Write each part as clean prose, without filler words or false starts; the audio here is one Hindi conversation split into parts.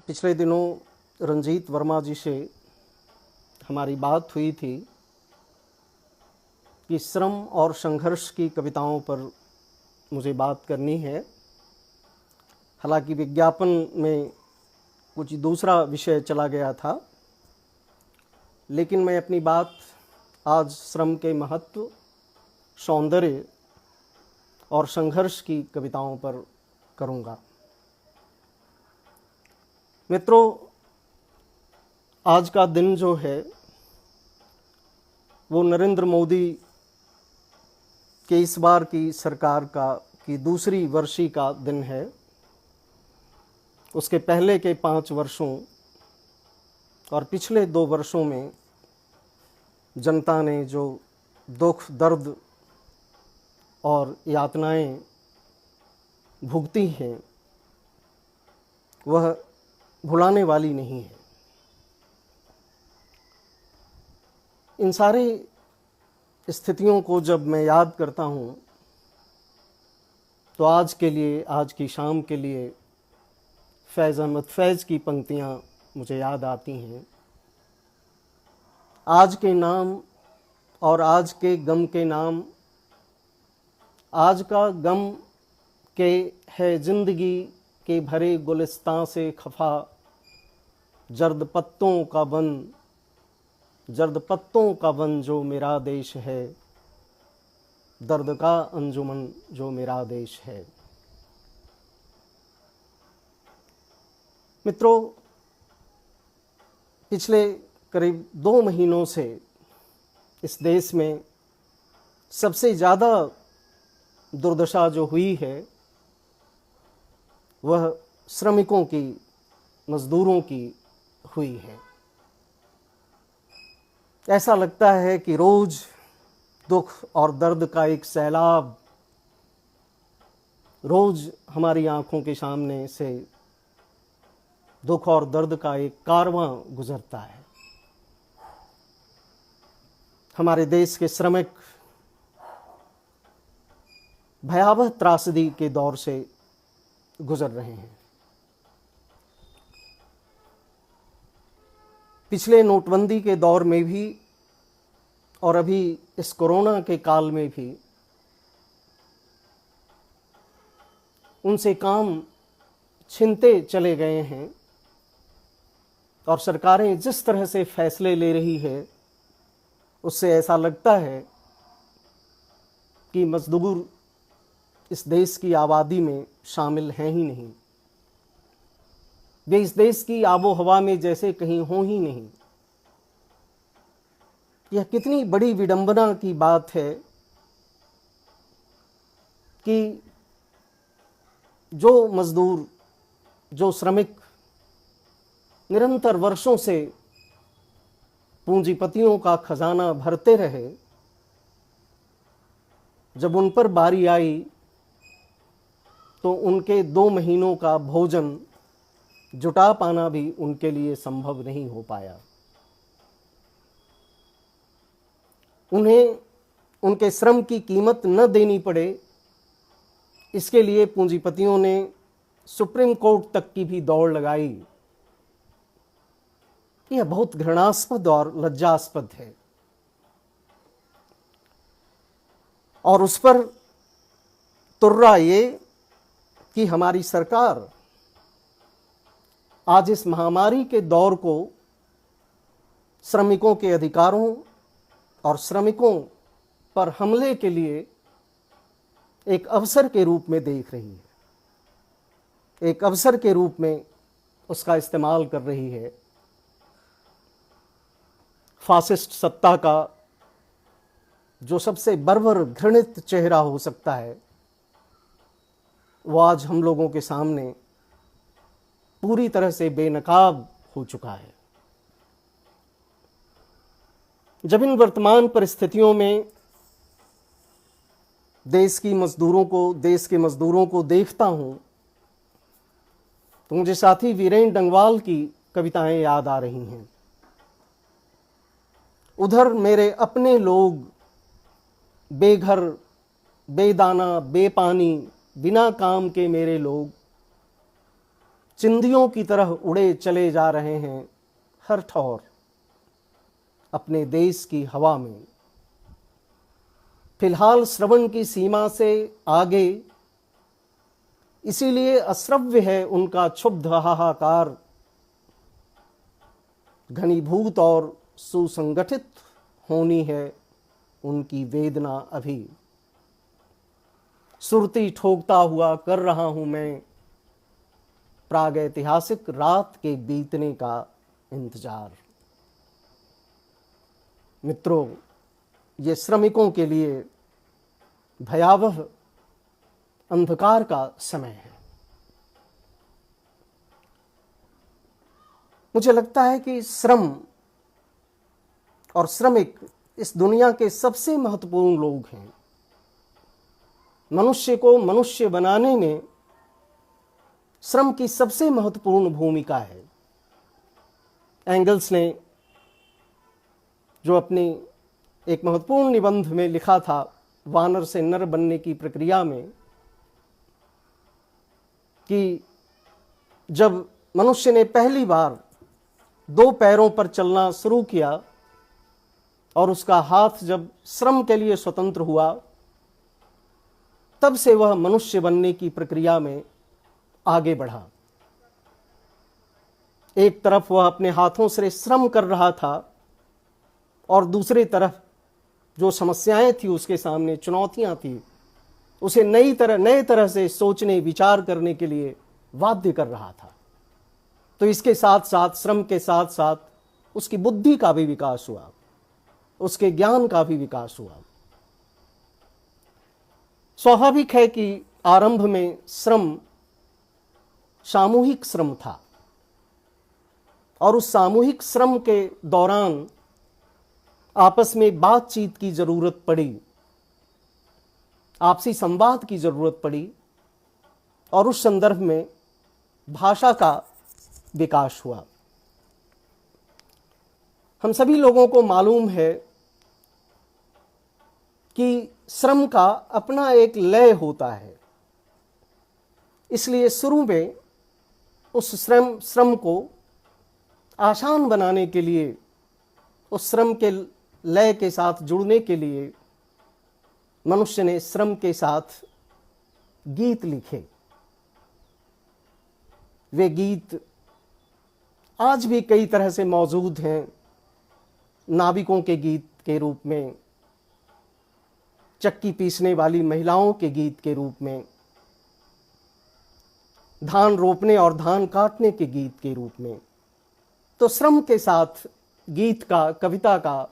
पिछले दिनों रंजीत वर्मा जी से हमारी बात हुई थी कि श्रम और संघर्ष की कविताओं पर मुझे बात करनी है। हालांकि विज्ञापन में कुछ दूसरा विषय चला गया था, लेकिन मैं अपनी बात आज श्रम के महत्व, सौंदर्य और संघर्ष की कविताओं पर करूँगा। मित्रों, आज का दिन जो है वो नरेंद्र मोदी के इस बार की सरकार की दूसरी वर्षी का दिन है। उसके पहले के 5 वर्षों और पिछले 2 वर्षों में जनता ने जो दुख, दर्द और यातनाएं भुगती हैं वह भुलाने वाली नहीं है। इन सारी स्थितियों को जब मैं याद करता हूँ तो आज के लिए, आज की शाम के लिए फैज़ अहमद फैज़ की पंक्तियाँ मुझे याद आती हैं। आज के नाम और आज के गम के नाम, आज का गम के है ज़िंदगी के भरे गुलिस्तां से खफा, जर्द पत्तों का वन जो मेरा देश है, दर्द का अंजुमन जो मेरा देश है। मित्रों, पिछले करीब 2 महीनों से इस देश में सबसे ज़्यादा दुर्दशा जो हुई है वह श्रमिकों की, मजदूरों की हुई है। ऐसा लगता है कि रोज दुख और दर्द का एक सैलाब रोज हमारी आंखों के सामने से दुख और दर्द का एक कारवां गुजरता है। हमारे देश के श्रमिक भयावह त्रासदी के दौर से गुजर रहे हैं। पिछले नोटबंदी के दौर में भी और अभी इस कोरोना के काल में भी उनसे काम छीनते चले गए हैं और सरकारें जिस तरह से फैसले ले रही है उससे ऐसा लगता है कि मजदूर इस देश की आबादी में शामिल हैं ही नहीं। वे इस देश की आबो हवा में जैसे कहीं हों ही नहीं। यह कितनी बड़ी विडंबना की बात है कि जो मजदूर, जो श्रमिक निरंतर वर्षों से पूंजीपतियों का खजाना भरते रहे, जब उन पर बारी आई तो उनके 2 महीनों का भोजन जुटा पाना भी उनके लिए संभव नहीं हो पाया। उन्हें उनके श्रम की कीमत न देनी पड़े, इसके लिए पूंजीपतियों ने सुप्रीम कोर्ट तक की भी दौड़ लगाई। यह बहुत घृणास्पद और लज्जास्पद है। और उस पर तुर्रा ये कि हमारी सरकार आज इस महामारी के दौर को श्रमिकों के अधिकारों और श्रमिकों पर हमले के लिए एक अवसर के रूप में देख रही है, एक अवसर के रूप में उसका इस्तेमाल कर रही है। फासिस्ट सत्ता का जो सबसे बर्बर, घृणित चेहरा हो सकता है वो आज हम लोगों के सामने पूरी तरह से बेनकाब हो चुका है। जब इन वर्तमान परिस्थितियों में देश के मजदूरों को देखता हूं तो मुझे साथी वीरेन डंगवाल की कविताएं याद आ रही हैं। उधर मेरे अपने लोग बेघर, बेदाना, बेपानी, बिना काम के मेरे लोग, चिंदियों की तरह उड़े चले जा रहे हैं हर ठौर अपने देश की हवा में। फिलहाल श्रवण की सीमा से आगे, इसीलिए अश्रव्य है उनका क्षुब्ध हाहाकार। घनीभूत और सुसंगठित होनी है उनकी वेदना अभी। सुरती ठोकता हुआ कर रहा हूं मैं प्रागैतिहासिक रात के बीतने का इंतजार। मित्रों, ये श्रमिकों के लिए भयावह अंधकार का समय है। मुझे लगता है कि श्रम और श्रमिक इस दुनिया के सबसे महत्वपूर्ण लोग हैं। मनुष्य को मनुष्य बनाने में श्रम की सबसे महत्वपूर्ण भूमिका है। एंगल्स ने जो अपनी एक महत्वपूर्ण निबंध में लिखा था, वानर से नर बनने की प्रक्रिया में, कि जब मनुष्य ने पहली बार 2 पैरों पर चलना शुरू किया और उसका हाथ जब श्रम के लिए स्वतंत्र हुआ, तब से वह मनुष्य बनने की प्रक्रिया में आगे बढ़ा। एक तरफ वह अपने हाथों से श्रम कर रहा था और दूसरी तरफ जो समस्याएं थी, उसके सामने चुनौतियां थी, उसे नए तरह से सोचने विचार करने के लिए बाध्य कर रहा था। तो इसके साथ साथ, श्रम के साथ साथ उसकी बुद्धि का भी विकास हुआ, उसके ज्ञान का भी विकास हुआ। स्वाभाविक है कि आरंभ में श्रम सामूहिक श्रम था और उस सामूहिक श्रम के दौरान आपस में बातचीत की जरूरत पड़ी, आपसी संवाद की जरूरत पड़ी और उस संदर्भ में भाषा का विकास हुआ। हम सभी लोगों को मालूम है कि श्रम का अपना एक लय होता है, इसलिए शुरू में उस श्रम को आसान बनाने के लिए, उस श्रम के लय के साथ जुड़ने के लिए मनुष्य ने श्रम के साथ गीत लिखे। वे गीत आज भी कई तरह से मौजूद हैं, नाविकों के गीत के रूप में, चक्की पीसने वाली महिलाओं के गीत के रूप में, धान रोपने और धान काटने के गीत के रूप में। तो श्रम के साथ गीत का, कविता का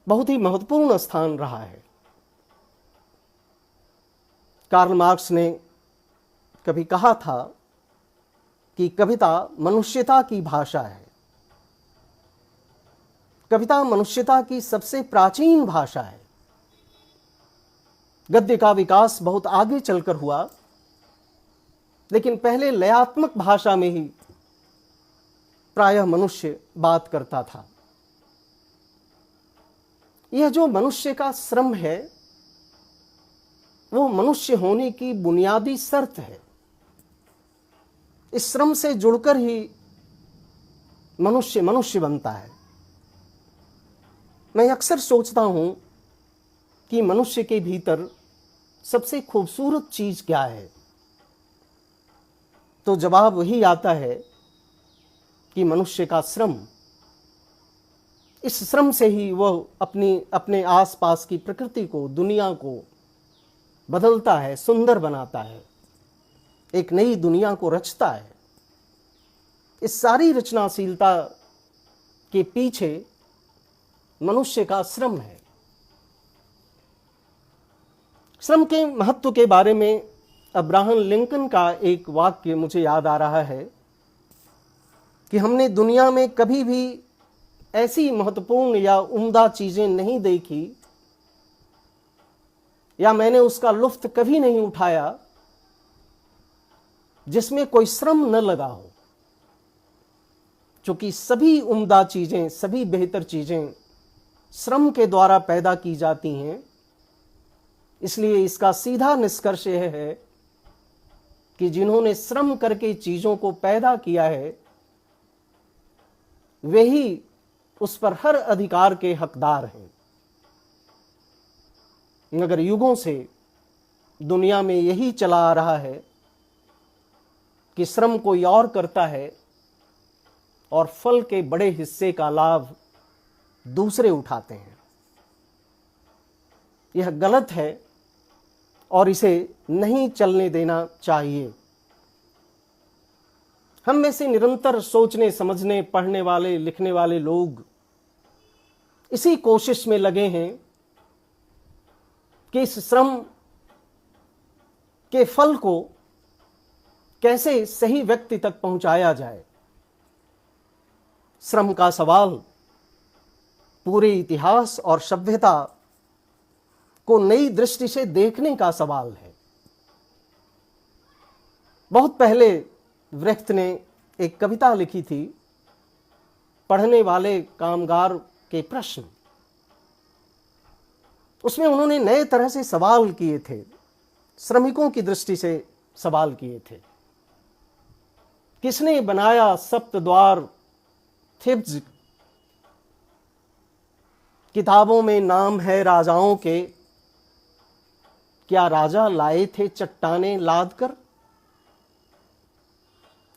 बहुत ही महत्वपूर्ण स्थान रहा है। कार्ल मार्क्स ने कभी कहा था कि कविता मनुष्यता की भाषा है। कविता मनुष्यता की सबसे प्राचीन भाषा है। गद्य का विकास बहुत आगे चलकर हुआ, लेकिन पहले लयात्मक भाषा में ही प्रायः मनुष्य बात करता था। यह जो मनुष्य का श्रम है, वो मनुष्य होने की बुनियादी शर्त है। इस श्रम से जुड़कर ही मनुष्य मनुष्य बनता है। मैं अक्सर सोचता हूं कि मनुष्य के भीतर सबसे खूबसूरत चीज क्या है, तो जवाब वही आता है कि मनुष्य का श्रम। इस श्रम से ही वह अपने आसपास की प्रकृति को, दुनिया को बदलता है, सुंदर बनाता है, एक नई दुनिया को रचता है। इस सारी रचनाशीलता के पीछे मनुष्य का श्रम है। श्रम के महत्व के बारे में अब्राहम लिंकन का एक वाक्य मुझे याद आ रहा है कि हमने दुनिया में कभी भी ऐसी महत्वपूर्ण या उम्दा चीजें नहीं देखी, या मैंने उसका लुत्फ कभी नहीं उठाया जिसमें कोई श्रम न लगा हो। क्योंकि सभी उम्दा चीजें, सभी बेहतर चीजें श्रम के द्वारा पैदा की जाती हैं। इसलिए इसका सीधा निष्कर्ष यह है कि जिन्होंने श्रम करके चीजों को पैदा किया है वे ही उस पर हर अधिकार के हकदार हैं। मगर युगों से दुनिया में यही चला आ रहा है कि श्रम कोई और करता है और फल के बड़े हिस्से का लाभ दूसरे उठाते हैं। यह गलत है और इसे नहीं चलने देना चाहिए। हम में से निरंतर सोचने समझने पढ़ने वाले लिखने वाले लोग इसी कोशिश में लगे हैं कि इस श्रम के फल को कैसे सही व्यक्ति तक पहुंचाया जाए। श्रम का सवाल पूरे इतिहास और सभ्यता को नई दृष्टि से देखने का सवाल है। बहुत पहले ब्रेख्त ने एक कविता लिखी थी, पढ़ने वाले कामगार के प्रश्न। उसमें उन्होंने नए तरह से सवाल किए थे, श्रमिकों की दृष्टि से सवाल किए थे। किसने बनाया सप्तद्वार थिब्स? किताबों में नाम है राजाओं के, क्या राजा लाए थे चट्टाने लाद कर?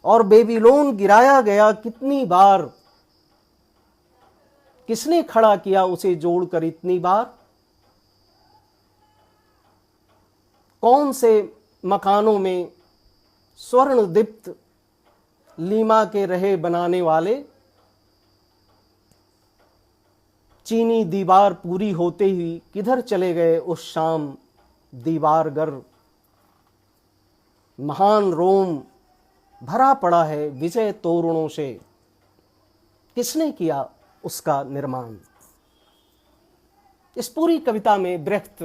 और बेबीलोन गिराया गया कितनी बार, किसने खड़ा किया उसे जोड़कर इतनी बार? कौन से मकानों में स्वर्ण दीप्त लीमा के रहे बनाने वाले? चीनी दीवार पूरी होते ही किधर चले गए उस शाम दीवारगर? महान रोम भरा पड़ा है विजय तोरणों से, किसने किया उसका निर्माण? इस पूरी कविता में ब्रेख्त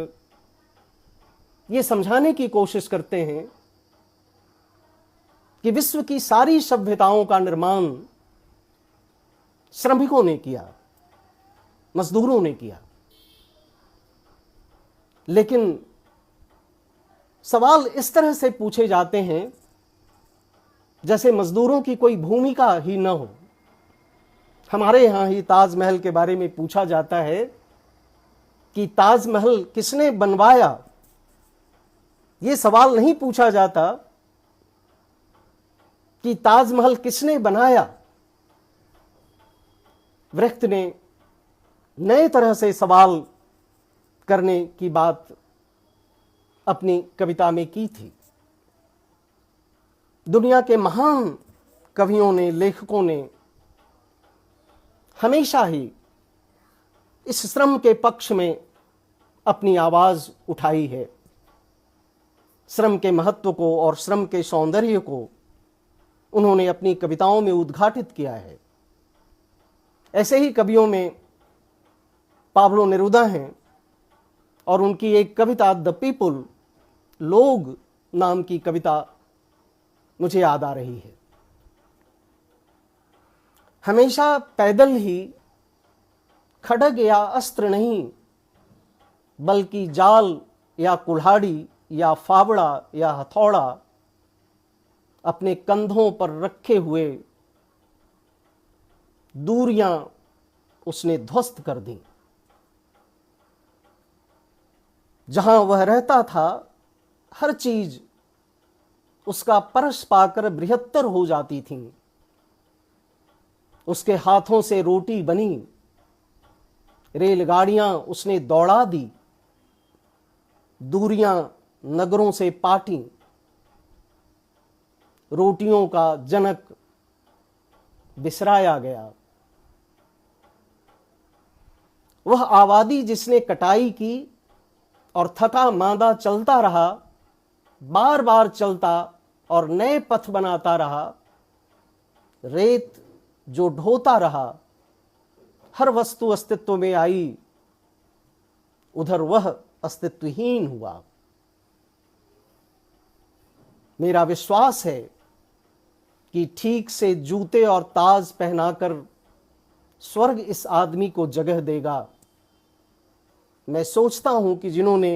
ये समझाने की कोशिश करते हैं कि विश्व की सारी सभ्यताओं का निर्माण श्रमिकों ने किया, मजदूरों ने किया। लेकिन सवाल इस तरह से पूछे जाते हैं जैसे मजदूरों की कोई भूमिका ही न हो। हमारे यहां ही ताजमहल के बारे में पूछा जाता है कि ताजमहल किसने बनवाया। यह सवाल नहीं पूछा जाता कि ताजमहल किसने बनाया। ब्रेख्त ने नए तरह से सवाल करने की बात अपनी कविता में की थी। दुनिया के महान कवियों ने, लेखकों ने हमेशा ही इस श्रम के पक्ष में अपनी आवाज उठाई है। श्रम के महत्व को और श्रम के सौंदर्य को उन्होंने अपनी कविताओं में उद्घाटित किया है। ऐसे ही कवियों में पाब्लो नेरुदा हैं और उनकी एक कविता द पीपुल, लोग नाम की कविता मुझे याद आ रही है। हमेशा पैदल ही, खड्ग या अस्त्र नहीं, बल्कि जाल या कुल्हाड़ी या फावड़ा या हथौड़ा अपने कंधों पर रखे हुए दूरियां उसने ध्वस्त कर दी। जहां वह रहता था हर चीज उसका परश पाकर बृहत्तर हो जाती थी। उसके हाथों से रोटी बनी, रेलगाड़ियां उसने दौड़ा दी, दूरियां नगरों से पाटी, रोटियों का जनक बिसराया गया। वह आबादी जिसने कटाई की और थका मांदा चलता रहा, बार बार चलता और नए पथ बनाता रहा, रेत जो ढोता रहा, हर वस्तु अस्तित्व में आई, उधर वह अस्तित्वहीन हुआ। मेरा विश्वास है कि ठीक से जूते और ताज पहनाकर स्वर्ग इस आदमी को जगह देगा। मैं सोचता हूं कि जिन्होंने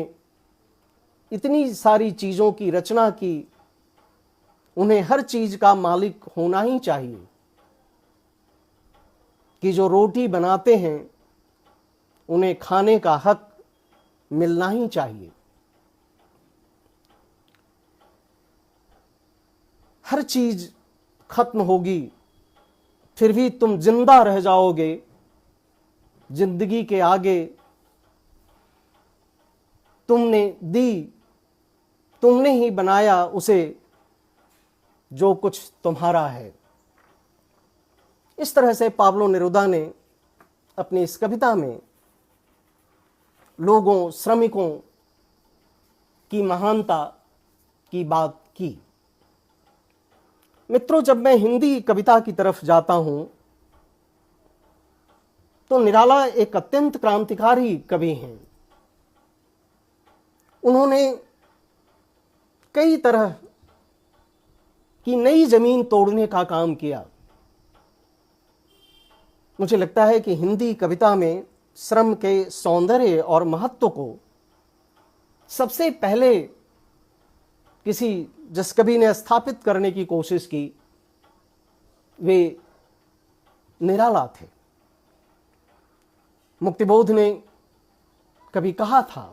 इतनी सारी चीजों की रचना की उन्हें हर चीज का मालिक होना ही चाहिए, कि जो रोटी बनाते हैं उन्हें खाने का हक मिलना ही चाहिए। हर चीज खत्म होगी, फिर भी तुम जिंदा रह जाओगे। जिंदगी के आगे तुमने दी, तुमने ही बनाया उसे, जो कुछ तुम्हारा है। इस तरह से पाब्लो नेरुदा ने अपनी इस कविता में लोगों, श्रमिकों की महानता की बात की। मित्रों, जब मैं हिंदी कविता की तरफ जाता हूं तो निराला एक अत्यंत क्रांतिकारी कवि हैं। उन्होंने कई तरह की नई जमीन तोड़ने का काम किया। मुझे लगता है कि हिंदी कविता में श्रम के सौंदर्य और महत्व को सबसे पहले जिस कवि ने स्थापित करने की कोशिश की, वे निराला थे। मुक्तिबोध ने कभी कहा था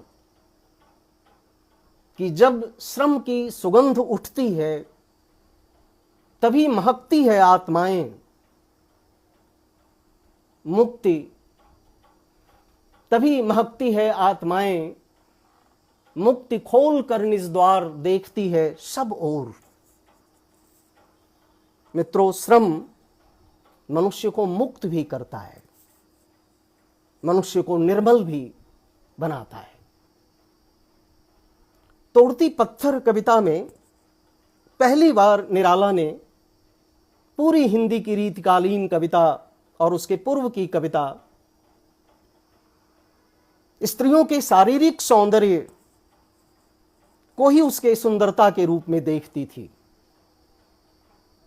कि जब श्रम की सुगंध उठती है तभी महकती है आत्माएं, मुक्ति तभी महकती है आत्माएं, मुक्ति खोल कर निज द्वार देखती है सब ओर। मित्रों, श्रम मनुष्य को मुक्त भी करता है, मनुष्य को निर्मल भी बनाता है। तोड़ती पत्थर कविता में पहली बार निराला ने पूरी हिंदी की रीतिकालीन कविता और उसके पूर्व की कविता स्त्रियों के शारीरिक सौंदर्य को ही उसके सुंदरता के रूप में देखती थी।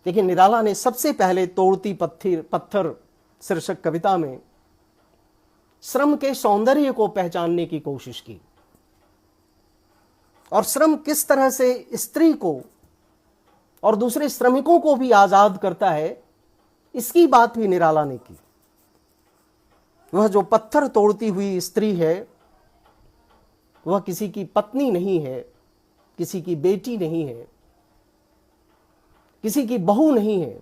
लेकिन निराला ने सबसे पहले तोड़ती पत्थर शीर्षक कविता में श्रम के सौंदर्य को पहचानने की कोशिश की, और श्रम किस तरह से स्त्री को और दूसरे श्रमिकों को भी आजाद करता है, इसकी बात भी निराला ने की। वह जो पत्थर तोड़ती हुई स्त्री है, वह किसी की पत्नी नहीं है, किसी की बेटी नहीं है, किसी की बहू नहीं है,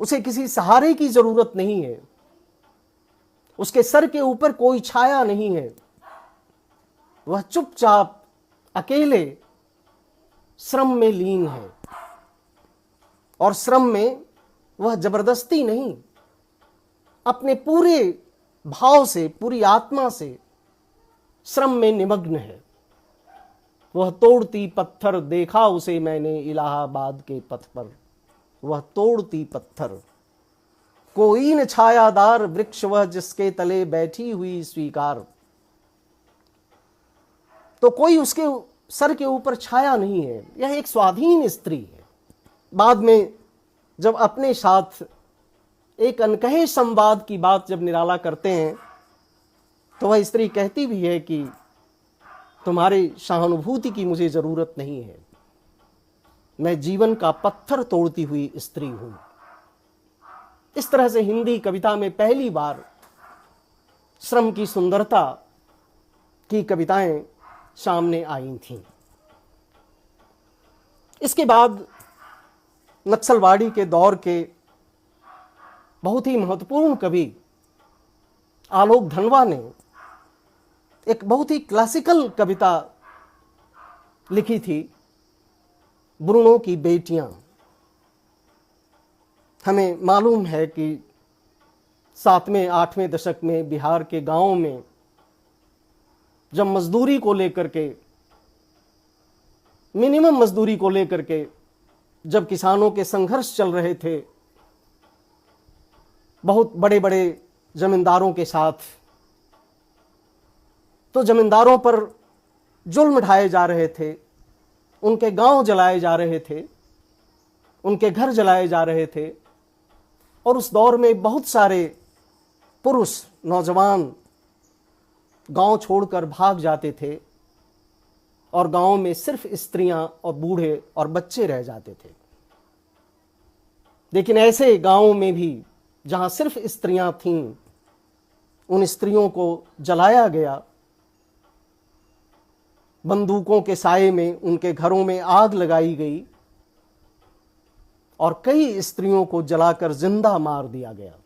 उसे किसी सहारे की जरूरत नहीं है, उसके सर के ऊपर कोई छाया नहीं है। वह चुपचाप अकेले श्रम में लीन है, और श्रम में वह जबरदस्ती नहीं, अपने पूरे भाव से, पूरी आत्मा से श्रम में निमग्न है। वह तोड़ती पत्थर देखा उसे मैंने इलाहाबाद के पथ पर, वह तोड़ती पत्थर कोई न छायादार वृक्ष वह जिसके तले बैठी हुई स्वीकार। तो कोई उसके सर के ऊपर छाया नहीं है, यह एक स्वाधीन स्त्री है। बाद में जब अपने साथ एक अनकहे संवाद की बात जब निराला करते हैं, तो वह स्त्री कहती भी है कि तुम्हारी सहानुभूति की मुझे जरूरत नहीं है, मैं जीवन का पत्थर तोड़ती हुई स्त्री हूं। इस तरह से हिंदी कविता में पहली बार श्रम की सुंदरता की कविताएं सामने आई थीं। इसके बाद नक्सलवाड़ी के दौर के बहुत ही महत्वपूर्ण कवि आलोक धनवा ने एक बहुत ही क्लासिकल कविता लिखी थी, ब्रूनो की बेटियां। हमें मालूम है कि 7वें 8वें दशक में बिहार के गांवों में जब मजदूरी को लेकर के, मिनिमम मजदूरी को लेकर के जब किसानों के संघर्ष चल रहे थे, बहुत बड़े बड़े जमींदारों के साथ, तो जमींदारों पर जुल्म ढाए जा रहे थे, उनके गांव जलाए जा रहे थे, उनके घर जलाए जा रहे थे। और उस दौर में बहुत सारे पुरुष, नौजवान गांव छोड़कर भाग जाते थे और गांव में सिर्फ स्त्रियां और बूढ़े और बच्चे रह जाते थे। लेकिन ऐसे गांवों में भी जहां सिर्फ स्त्रियां थीं, उन स्त्रियों को जलाया गया। बंदूकों के साए में उनके घरों में आग लगाई गई और कई स्त्रियों को जलाकर जिंदा मार दिया गया।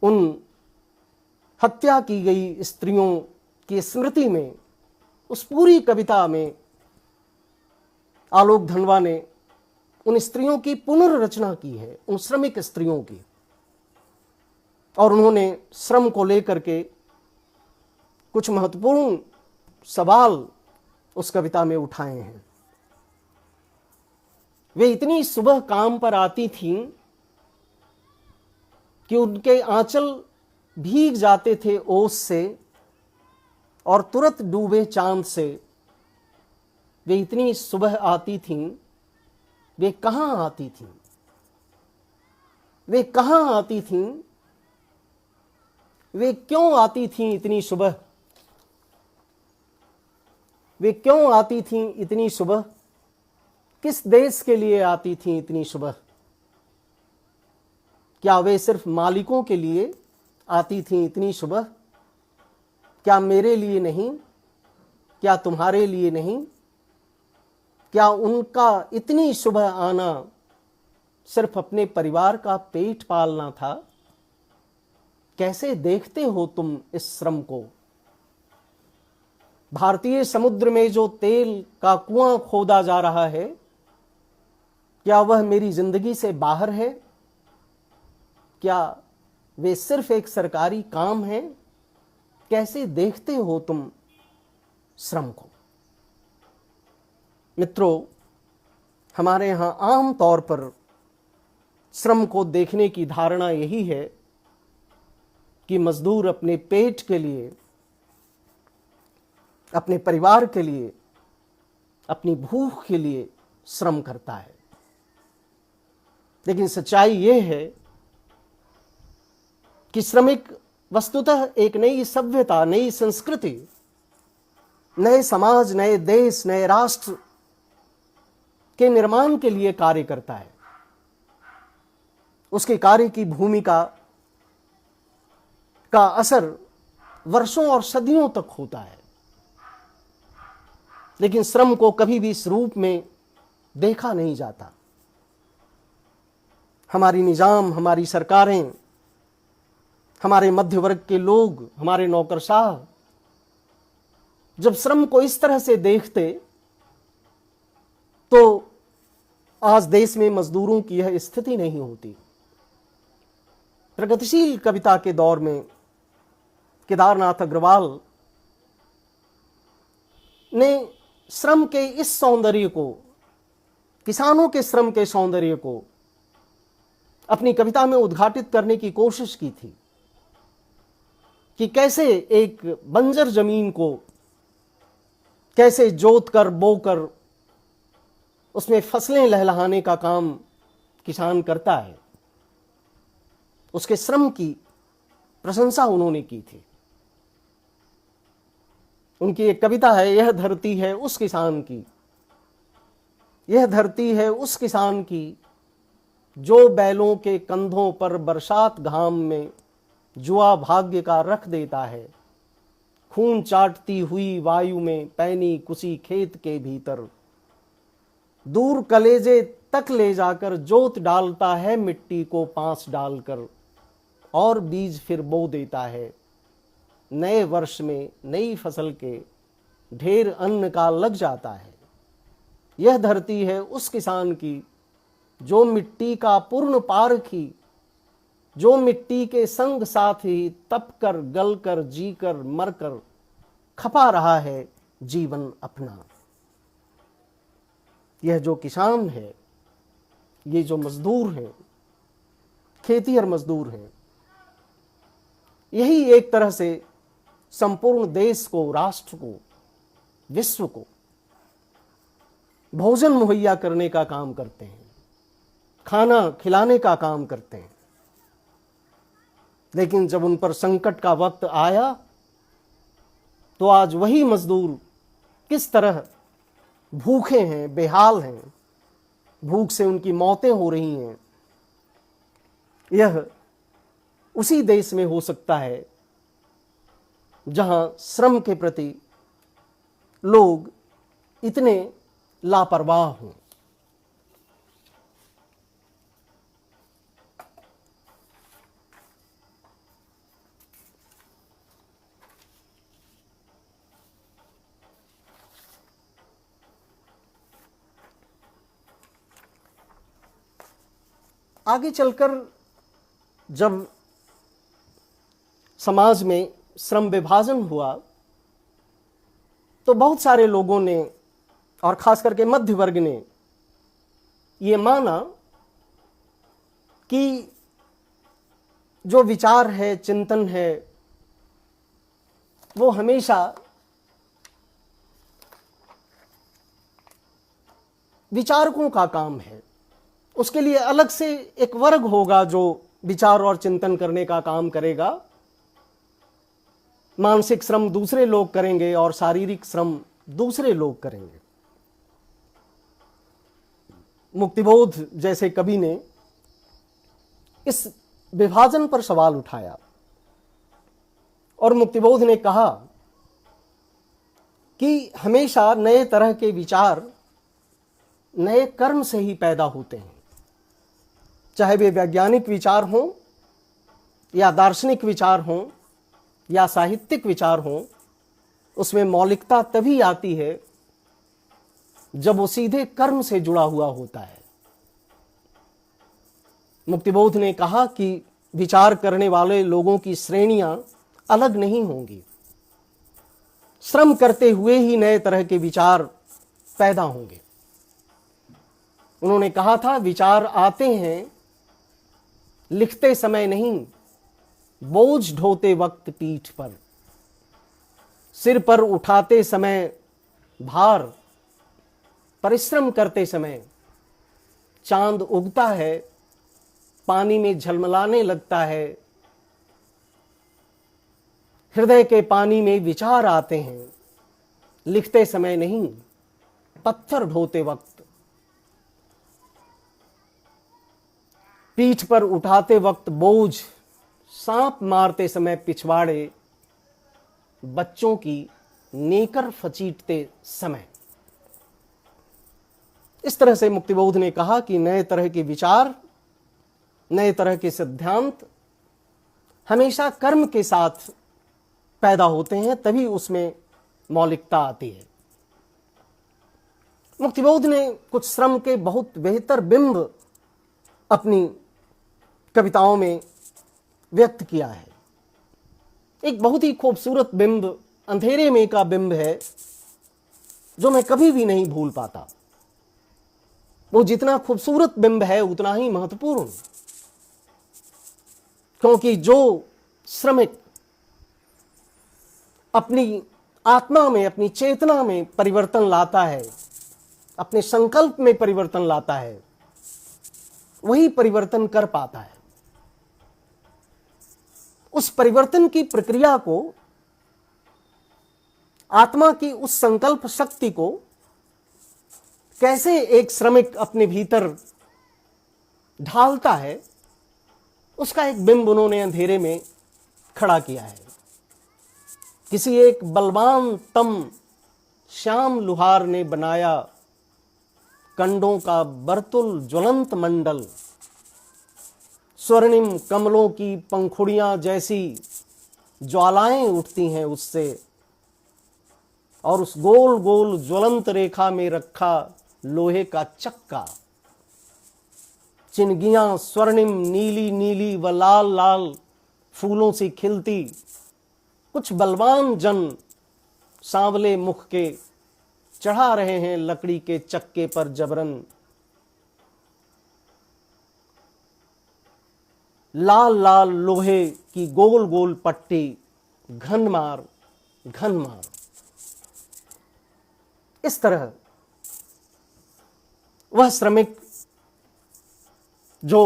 उन हत्या की गई स्त्रियों की स्मृति में उस पूरी कविता में आलोक धनवा ने उन स्त्रियों की पुनर्रचना की है, उन श्रमिक स्त्रियों की। और उन्होंने श्रम को लेकर के कुछ महत्वपूर्ण सवाल उस कविता में उठाए हैं। वे इतनी सुबह काम पर आती थीं कि उनके आंचल भीग जाते थे ओस से और तुरंत डूबे चांद से। वे इतनी सुबह आती थीं, वे कहां आती थीं? वे कहां आती थीं? वे क्यों आती थीं इतनी सुबह? वे क्यों आती थीं इतनी सुबह? किस देश के लिए आती थीं इतनी सुबह? क्या वे सिर्फ मालिकों के लिए आती थीं इतनी सुबह? क्या मेरे लिए नहीं? क्या तुम्हारे लिए नहीं? क्या उनका इतनी सुबह आना सिर्फ अपने परिवार का पेट पालना था? कैसे देखते हो तुम इस श्रम को? भारतीय समुद्र में जो तेल का कुआं खोदा जा रहा है, क्या वह मेरी जिंदगी से बाहर है? क्या वे सिर्फ एक सरकारी काम है? कैसे देखते हो तुम श्रम को? मित्रों, हमारे यहां आम तौर पर श्रम को देखने की धारणा यही है कि मजदूर अपने पेट के लिए, अपने परिवार के लिए, अपनी भूख के लिए श्रम करता है। लेकिन सच्चाई यह है कि श्रमिक वस्तुतः एक नई सभ्यता, नई संस्कृति, नए समाज, नए देश, नए राष्ट्र के निर्माण के लिए कार्य करता है। उसके कार्य की भूमिका का असर वर्षों और सदियों तक होता है। लेकिन श्रम को कभी भी इस रूप में देखा नहीं जाता। हमारी निजाम, हमारी सरकारें, हमारे मध्य वर्ग के लोग, हमारे नौकरशाह जब श्रम को इस तरह से देखते तो आज देश में मजदूरों की यह स्थिति नहीं होती। प्रगतिशील कविता के दौर में केदारनाथ अग्रवाल ने श्रम के इस सौंदर्य को, किसानों के श्रम के सौंदर्य को अपनी कविता में उद्घाटित करने की कोशिश की थी कि कैसे एक बंजर जमीन को कैसे जोत कर, बोकर उसमें फसलें लहलहाने का काम किसान करता है। उसके श्रम की प्रशंसा उन्होंने की थी। उनकी एक कविता है, यह धरती है उस किसान की, यह धरती है उस किसान की जो बैलों के कंधों पर बरसात घाम में जुआ भाग्य का रख देता है। खून चाटती हुई वायु में पैनी कुसी खेत के भीतर, दूर कलेजे तक ले जाकर जोत डालता है मिट्टी को पांस डालकर, और बीज फिर बो देता है। नए वर्ष में नई फसल के ढेर अन्न का लग जाता है। यह धरती है उस किसान की जो मिट्टी का पूर्ण पारखी, जो मिट्टी के संग साथ ही तप कर, गल कर, जी कर, मर कर खपा रहा है जीवन अपना। यह जो किसान है, ये जो मजदूर हैं, खेतीहर मजदूर हैं, यही एक तरह से संपूर्ण देश को, राष्ट्र को, विश्व को भोजन मुहैया करने का काम करते हैं, खाना खिलाने का काम करते हैं। लेकिन जब उन पर संकट का वक्त आया तो आज वही मजदूर किस तरह भूखे हैं, बेहाल हैं, भूख से उनकी मौतें हो रही हैं। यह उसी देश में हो सकता है जहां श्रम के प्रति लोग इतने लापरवाह हों। आगे चलकर जब समाज में श्रम विभाजन हुआ तो बहुत सारे लोगों ने और खास करके मध्य वर्ग ने ये माना कि जो विचार है, चिंतन है, वो हमेशा विचारकों का काम है। उसके लिए अलग से एक वर्ग होगा जो विचार और चिंतन करने का काम करेगा। मानसिक श्रम दूसरे लोग करेंगे और शारीरिक श्रम दूसरे लोग करेंगे। मुक्तिबोध जैसे कवि ने इस विभाजन पर सवाल उठाया और मुक्तिबोध ने कहा कि हमेशा नए तरह के विचार नए कर्म से ही पैदा होते हैं, चाहे वे वैज्ञानिक विचार हों या दार्शनिक विचार हों या साहित्यिक विचार हों। उसमें मौलिकता तभी आती है जब वो सीधे कर्म से जुड़ा हुआ होता है। मुक्तिबोध ने कहा कि विचार करने वाले लोगों की श्रेणियां अलग नहीं होंगी, श्रम करते हुए ही नए तरह के विचार पैदा होंगे। उन्होंने कहा था, विचार आते हैं लिखते समय नहीं, बोझ ढोते वक्त पीठ पर, सिर पर उठाते समय भार, परिश्रम करते समय। चांद उगता है, पानी में झलमलाने लगता है, हृदय के पानी में विचार आते हैं, लिखते समय नहीं, पत्थर ढोते वक्त। पीठ पर उठाते वक्त बोझ, सांप मारते समय पिछवाड़े, बच्चों की नेकर फचीटते समय। इस तरह से मुक्तिबोध ने कहा कि नए तरह के विचार, नए तरह के सिद्धांत हमेशा कर्म के साथ पैदा होते हैं, तभी उसमें मौलिकता आती है। मुक्तिबोध ने कुछ श्रम के बहुत बेहतर बिंब अपनी कविताओं में व्यक्त किया है। एक बहुत ही खूबसूरत बिंब अंधेरे में का बिंब है जो मैं कभी भी नहीं भूल पाता। वो जितना खूबसूरत बिंब है उतना ही महत्वपूर्ण, क्योंकि जो श्रमिक अपनी आत्मा में, अपनी चेतना में परिवर्तन लाता है, अपने संकल्प में परिवर्तन लाता है, वही परिवर्तन कर पाता है। उस परिवर्तन की प्रक्रिया को, आत्मा की उस संकल्प शक्ति को कैसे एक श्रमिक अपने भीतर ढालता है, उसका एक बिंब उन्होंने अंधेरे में खड़ा किया है। किसी एक बलवान तम श्याम लुहार ने बनाया कंडों का बर्तुल ज्वलंत मंडल, स्वर्णिम कमलों की पंखुड़ियां जैसी ज्वालाएं उठती हैं उससे, और उस गोल गोल ज्वलंत रेखा में रखा लोहे का चक्का, चिनगियां स्वर्णिम नीली नीली व लाल लाल फूलों से खिलती। कुछ बलवान जन सांवले मुख के चढ़ा रहे हैं लकड़ी के चक्के पर जबरन। लाल लाल लोहे की गोल गोल पट्टी, घन मार घन मार। इस तरह वह श्रमिक जो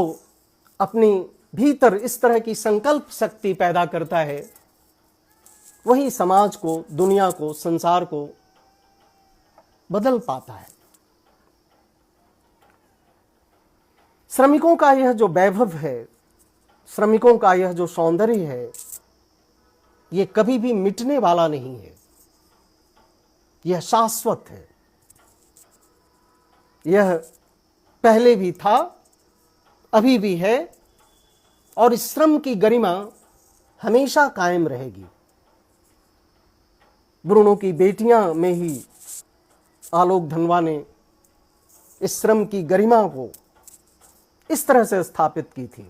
अपनी भीतर इस तरह की संकल्प शक्ति पैदा करता है, वही समाज को, दुनिया को, संसार को बदल पाता है। श्रमिकों का यह जो वैभव है, श्रमिकों का यह जो सौंदर्य है, ये कभी भी मिटने वाला नहीं है, यह शाश्वत है। यह पहले भी था, अभी भी है, और इस श्रम की गरिमा हमेशा कायम रहेगी। ब्रूनो की बेटियां में ही आलोक धनवा ने इस श्रम की गरिमा को इस तरह से स्थापित की थी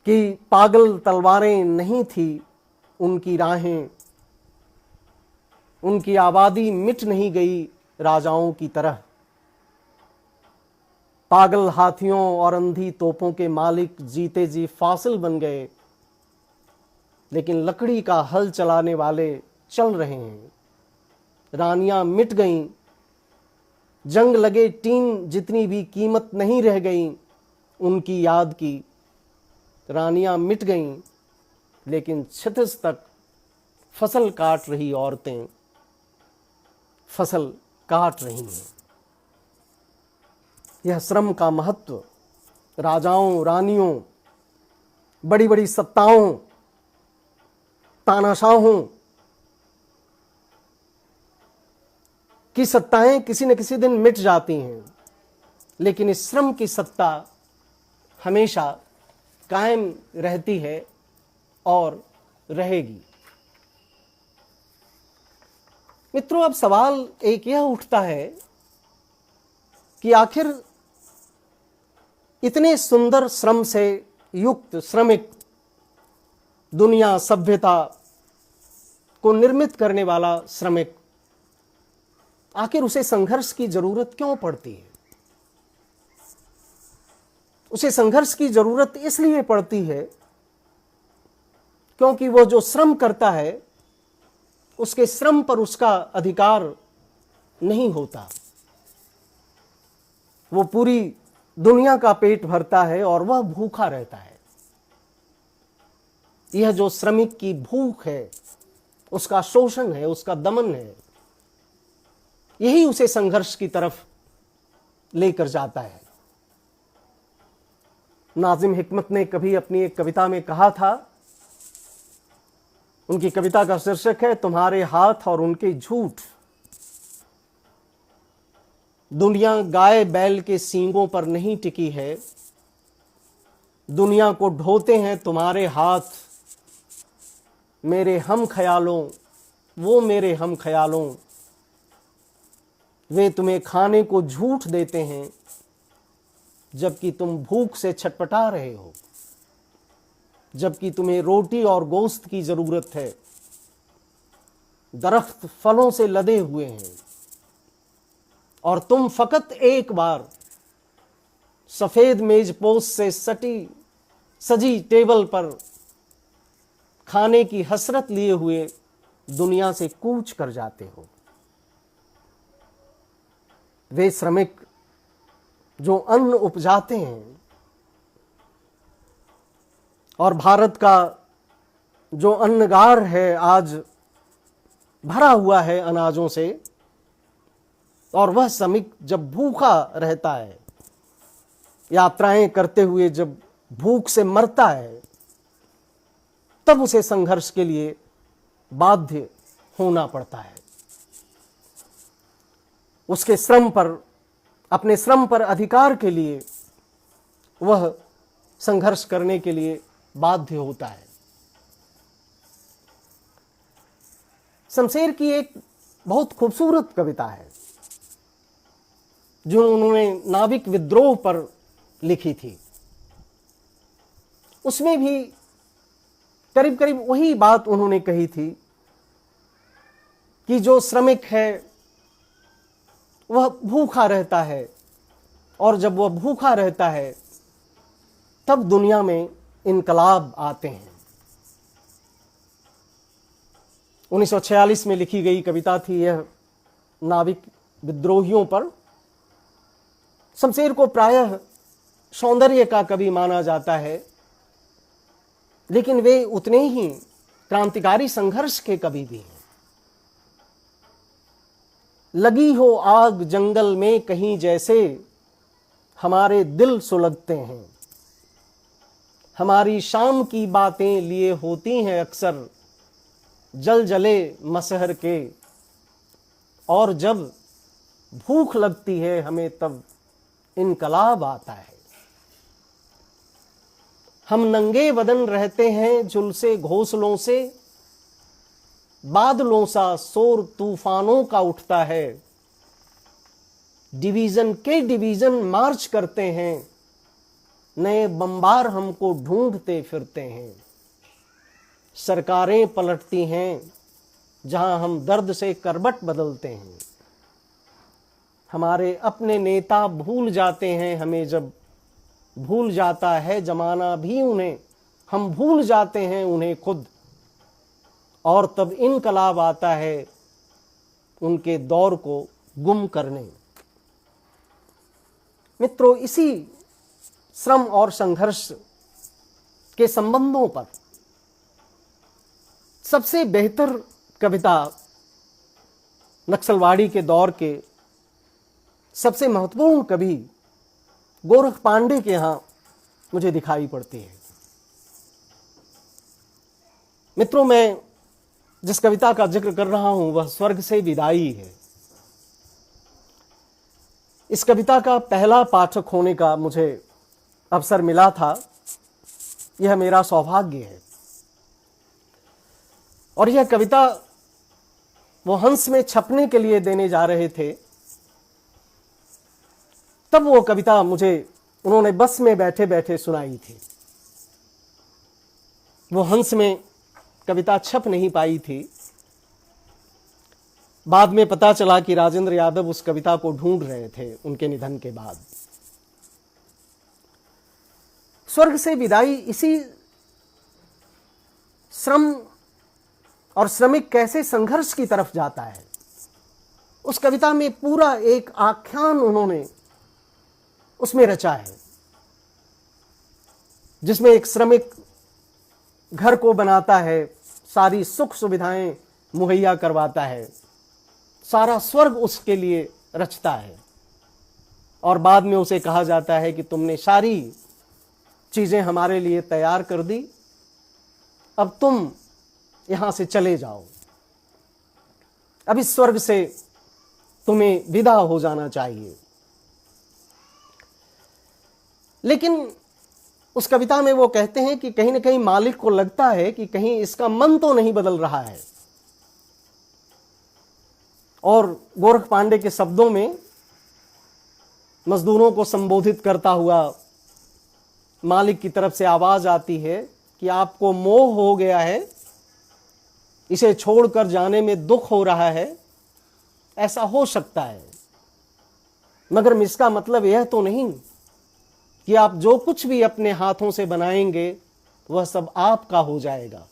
कि पागल तलवारें नहीं थी उनकी राहें, उनकी आबादी मिट नहीं गई राजाओं की तरह। पागल हाथियों और अंधी तोपों के मालिक जीते जी फासिल बन गए, लेकिन लकड़ी का हल चलाने वाले चल रहे हैं। रानियां मिट गईं, जंग लगे टीन जितनी भी कीमत नहीं रह गई उनकी याद की। रानियां मिट गईं, लेकिन क्षितिज तक फसल काट रही औरतें फसल काट रही हैं। यह श्रम का महत्व राजाओं, रानियों, बड़ी बड़ी सत्ताओं, तानाशाहों की सत्ताएं किसी न किसी दिन मिट जाती हैं, लेकिन इस श्रम की सत्ता हमेशा कायम रहती है और रहेगी। मित्रों, अब सवाल एक यह उठता है कि आखिर इतने सुंदर श्रम से युक्त श्रमिक, दुनिया सभ्यता को निर्मित करने वाला श्रमिक, आखिर उसे संघर्ष की जरूरत क्यों पड़ती है? उसे संघर्ष की जरूरत इसलिए पड़ती है क्योंकि वो जो श्रम करता है उसके श्रम पर उसका अधिकार नहीं होता। वो पूरी दुनिया का पेट भरता है और वह भूखा रहता है। यह जो श्रमिक की भूख है, उसका शोषण है, उसका दमन है, यही उसे संघर्ष की तरफ लेकर जाता है। नाजिम हिकमत ने कभी अपनी एक कविता में कहा था, उनकी कविता का शीर्षक है तुम्हारे हाथ और उनके झूठ। दुनिया गाय बैल के सींगों पर नहीं टिकी है, दुनिया को ढोते हैं तुम्हारे हाथ। मेरे हम ख्यालों, वो मेरे हम ख्यालों, वे तुम्हें खाने को झूठ देते हैं जबकि तुम भूख से छटपटा रहे हो, जबकि तुम्हें रोटी और गोश्त की जरूरत है। दरख्त फलों से लदे हुए हैं और तुम फकत एक बार सफेद मेज पोश से सजी टेबल पर खाने की हसरत लिए हुए दुनिया से कूच कर जाते हो। वे श्रमिक जो अन्न उपजाते हैं और भारत का जो अन्नगार है आज भरा हुआ है अनाजों से, और वह श्रमिक जब भूखा रहता है, यात्राएं करते हुए जब भूख से मरता है, तब उसे संघर्ष के लिए बाध्य होना पड़ता है। उसके श्रम पर, अपने श्रम पर अधिकार के लिए वह संघर्ष करने के लिए बाध्य होता है। शमशेर की एक बहुत खूबसूरत कविता है जो उन्होंने नाविक विद्रोह पर लिखी थी। उसमें भी करीब करीब वही बात उन्होंने कही थी कि जो श्रमिक है वह भूखा रहता है, और जब वह भूखा रहता है तब दुनिया में इनकलाब आते हैं। 1946 में लिखी गई कविता थी यह, नाविक विद्रोहियों पर। शमशेर को प्रायः सौंदर्य का कवि माना जाता है, लेकिन वे उतने ही क्रांतिकारी संघर्ष के कवि भी हैं। लगी हो आग जंगल में कहीं जैसे हमारे दिल सुलगते हैं, हमारी शाम की बातें लिए होती हैं अक्सर जल जले मसहर के, और जब भूख लगती है हमें तब इनकलाब आता है। हम नंगे बदन रहते हैं झुलसे घोंसलों से, बादलों सा शोर तूफानों का उठता है, डिवीजन के डिवीजन मार्च करते हैं, नए बम्बार हमको ढूंढते फिरते हैं। सरकारें पलटती हैं जहां हम दर्द से करवट बदलते हैं, हमारे अपने नेता भूल जाते हैं हमें जब भूल जाता है जमाना भी उन्हें, हम भूल जाते हैं उन्हें खुद, और तब इनकलाब आता है उनके दौर को गुम करने। मित्रों, इसी श्रम और संघर्ष के संबंधों पर सबसे बेहतर कविता नक्सलवाड़ी के दौर के सबसे महत्वपूर्ण कवि गोरख पांडे के यहां मुझे दिखाई पड़ती है। मित्रों, मैं जिस कविता का जिक्र कर रहा हूं वह स्वर्ग से विदाई है। इस कविता का पहला पाठक होने का मुझे अवसर मिला था, यह मेरा सौभाग्य है। और यह कविता वो हंस में छपने के लिए देने जा रहे थे, तब वो कविता मुझे उन्होंने बस में बैठे बैठे सुनाई थी। वो हंस में कविता छप नहीं पाई थी। बाद में पता चला कि राजेंद्र यादव उस कविता को ढूंढ रहे थे उनके निधन के बाद। स्वर्ग से विदाई इसी श्रम और श्रमिक कैसे संघर्ष की तरफ जाता है, उस कविता में पूरा एक आख्यान उन्होंने उसमें रचा है, जिसमें एक श्रमिक घर को बनाता है, सारी सुख सुविधाएं मुहैया करवाता है, सारा स्वर्ग उसके लिए रचता है, और बाद में उसे कहा जाता है कि तुमने सारी चीजें हमारे लिए तैयार कर दी, अब तुम यहां से चले जाओ, अब इस स्वर्ग से तुम्हें विदा हो जाना चाहिए। लेकिन उस कविता में वो कहते हैं कि कहीं ना कहीं मालिक को लगता है कि कहीं इसका मन तो नहीं बदल रहा है, और गोरख पांडे के शब्दों में मजदूरों को संबोधित करता हुआ मालिक की तरफ से आवाज आती है कि आपको मोह हो गया है, इसे छोड़कर जाने में दुख हो रहा है, ऐसा हो सकता है, मगर इसका मतलब यह तो नहीं कि आप जो कुछ भी अपने हाथों से बनाएंगे वह सब आपका हो जाएगा।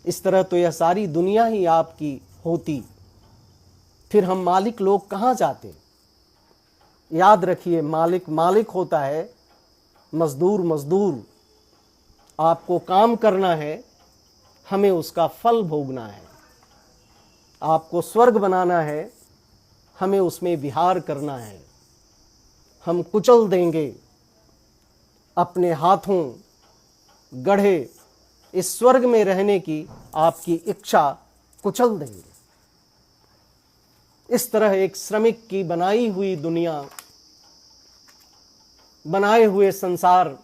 इस तरह तो यह सारी दुनिया ही आपकी होती, फिर हम मालिक लोग कहां जाते। याद रखिए, मालिक मालिक होता है, मजदूर मजदूर। आपको काम करना है, हमें उसका फल भोगना है। आपको स्वर्ग बनाना है, हमें उसमें विहार करना है। हम कुचल देंगे अपने हाथों गढ़े इस स्वर्ग में रहने की आपकी इच्छा कुचल देंगे। इस तरह एक श्रमिक की बनाई हुई दुनिया, बनाए हुए संसार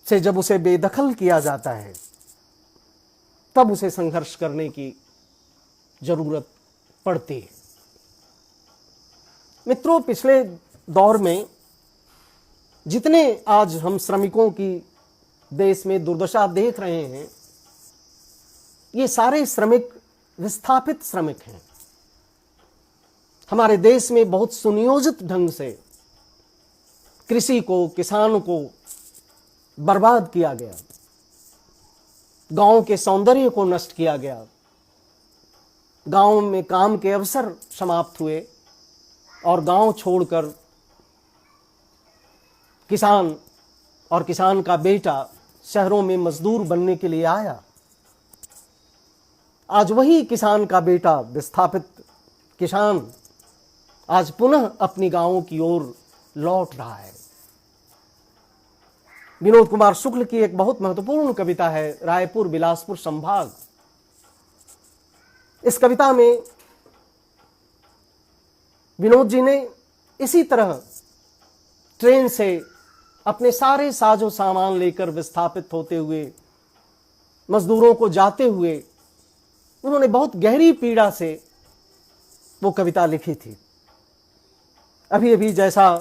से जब उसे बेदखल किया जाता है, तब उसे संघर्ष करने की जरूरत पड़ती है। मित्रों, पिछले दौर में जितने आज हम श्रमिकों की देश में दुर्दशा देख रहे हैं, ये सारे श्रमिक विस्थापित श्रमिक हैं। हमारे देश में बहुत सुनियोजित ढंग से कृषि को, किसान को बर्बाद किया गया, गांव के सौंदर्य को नष्ट किया गया, गांव में काम के अवसर समाप्त हुए, और गांव छोड़कर किसान और किसान का बेटा शहरों में मजदूर बनने के लिए आया, आज वही किसान का बेटा, विस्थापित किसान, आज पुनः अपनी गांवों की ओर लौट रहा है। विनोद कुमार शुक्ल की एक बहुत महत्वपूर्ण कविता है, रायपुर बिलासपुर संभाग। इस कविता में विनोद जी ने इसी तरह ट्रेन से अपने सारे साजो सामान लेकर विस्थापित होते हुए मजदूरों को जाते हुए उन्होंने बहुत गहरी पीड़ा से वो कविता लिखी थी। अभी अभी जैसा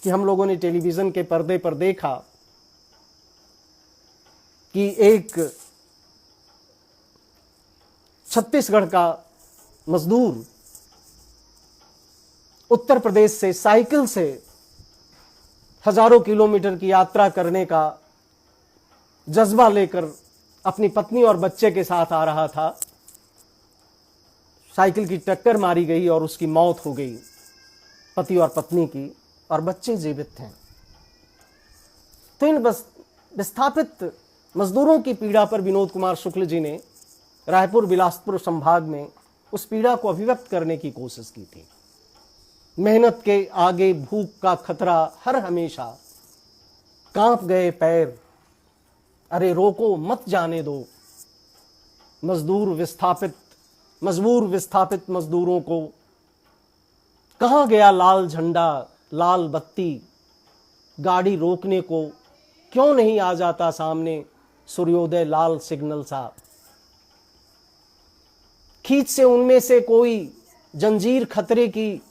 कि हम लोगों ने टेलीविजन के पर्दे पर देखा कि एक छत्तीसगढ़ का मजदूर उत्तर प्रदेश से साइकिल से हजारों किलोमीटर की यात्रा करने का जज्बा लेकर अपनी पत्नी और बच्चे के साथ आ रहा था। साइकिल की टक्कर मारी गई और उसकी मौत हो गई, पति और पत्नी की, और बच्चे जीवित थे। तो इन विस्थापित मजदूरों की पीड़ा पर विनोद कुमार शुक्ल जी ने रायपुर बिलासपुर संभाग में उस पीड़ा को अभिव्यक्त करने की कोशिश की थी। मेहनत के आगे भूख का खतरा हर हमेशा, कांप गए पैर, अरे रोको मत जाने दो। मजबूर विस्थापित मजदूरों को कहां गया लाल झंडा, लाल बत्ती, गाड़ी रोकने को क्यों नहीं आ जाता सामने सूर्योदय लाल सिग्नल सा। खींच से उनमें से कोई जंजीर खतरे की,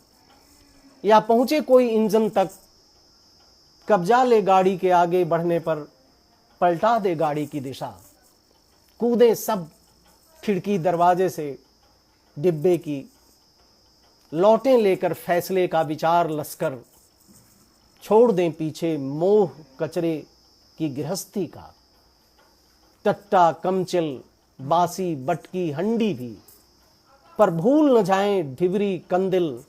या पहुंचे कोई इंजन तक, कब्जा ले गाड़ी के आगे बढ़ने पर, पलटा दे गाड़ी की दिशा। कूदे सब खिड़की दरवाजे से डिब्बे की, लौटें लेकर फैसले का विचार लश्कर, छोड़ दें पीछे मोह कचरे की गृहस्थी का। टट्टा कमचल बासी बटकी हंडी भी, पर भूल न जाएं ढिबरी कंदिल,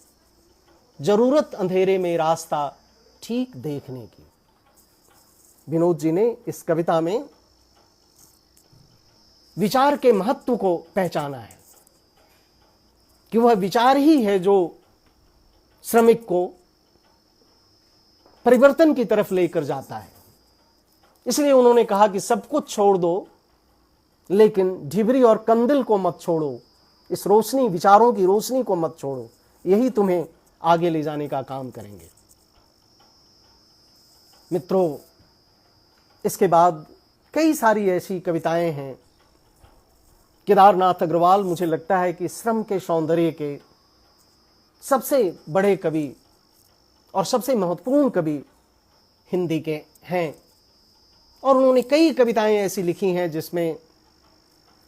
जरूरत अंधेरे में रास्ता ठीक देखने की। विनोद जी ने इस कविता में विचार के महत्व को पहचाना है कि वह विचार ही है जो श्रमिक को परिवर्तन की तरफ लेकर जाता है। इसलिए उन्होंने कहा कि सब कुछ छोड़ दो, लेकिन ढिबरी और कंदिल को मत छोड़ो, इस रोशनी, विचारों की रोशनी को मत छोड़ो, यही तुम्हें आगे ले जाने का काम करेंगे। मित्रों, इसके बाद कई सारी ऐसी कविताएं हैं। केदारनाथ अग्रवाल मुझे लगता है कि श्रम के सौंदर्य के सबसे बड़े कवि और सबसे महत्वपूर्ण कवि हिंदी के हैं, और उन्होंने कई कविताएं ऐसी लिखी हैं जिसमें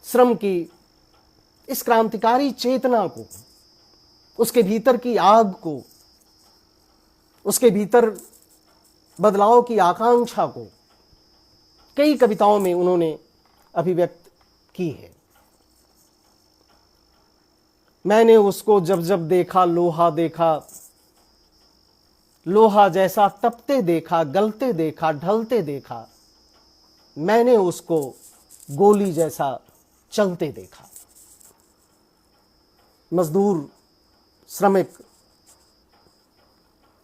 श्रम की इस क्रांतिकारी चेतना को, उसके भीतर की आग को, उसके भीतर बदलाव की आकांक्षा को कई कविताओं में उन्होंने अभिव्यक्त की है। मैंने उसको जब जब देखा लोहा देखा, लोहा जैसा तपते देखा, गलते देखा, ढलते देखा। मैंने उसको गोली जैसा चलते देखा। मजदूर, श्रमिक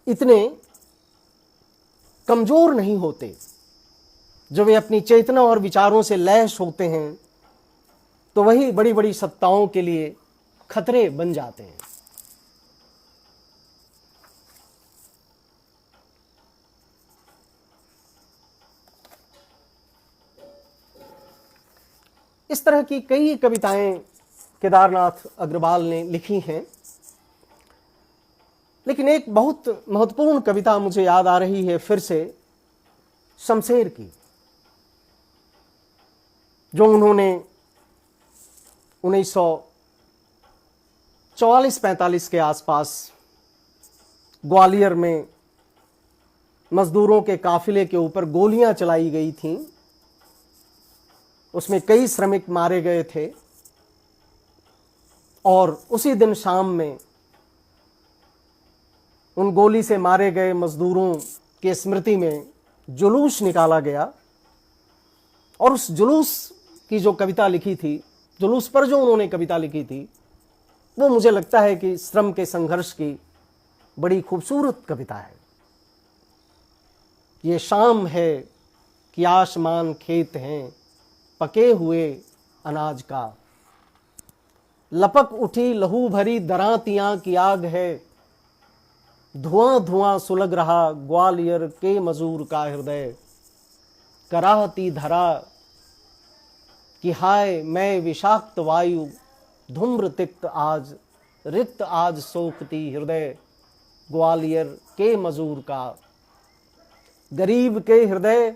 इतने कमजोर नहीं होते। जब वे अपनी चेतना और विचारों से लैस होते हैं तो वही बड़ी बड़ी सत्ताओं के लिए खतरे बन जाते हैं। इस तरह की कई कविताएं केदारनाथ अग्रवाल ने लिखी हैं, लेकिन एक बहुत महत्वपूर्ण कविता मुझे याद आ रही है फिर से, शमशेर की, जो उन्होंने 1944-45 के आसपास ग्वालियर में मजदूरों के काफिले के ऊपर गोलियां चलाई गई थीं। उसमें कई श्रमिक मारे गए थे, और उसी दिन शाम में उन गोली से मारे गए मजदूरों के स्मृति में जुलूस निकाला गया और उस जुलूस की जो कविता लिखी थी, जुलूस पर जो उन्होंने कविता लिखी थी, वो मुझे लगता है कि श्रम के संघर्ष की बड़ी खूबसूरत कविता है। ये शाम है कि आसमान खेत हैं पके हुए अनाज का, लपक उठी लहू भरी दरातियां की आग है, धुआं धुआं सुलग रहा ग्वालियर के मजूर का हृदय, कराहती धरा कि हाय मैं विषाक्त वायु, धूम्र तिक्त आज रिक्त आज सोखती हृदय, ग्वालियर के मजूर का। गरीब के हृदय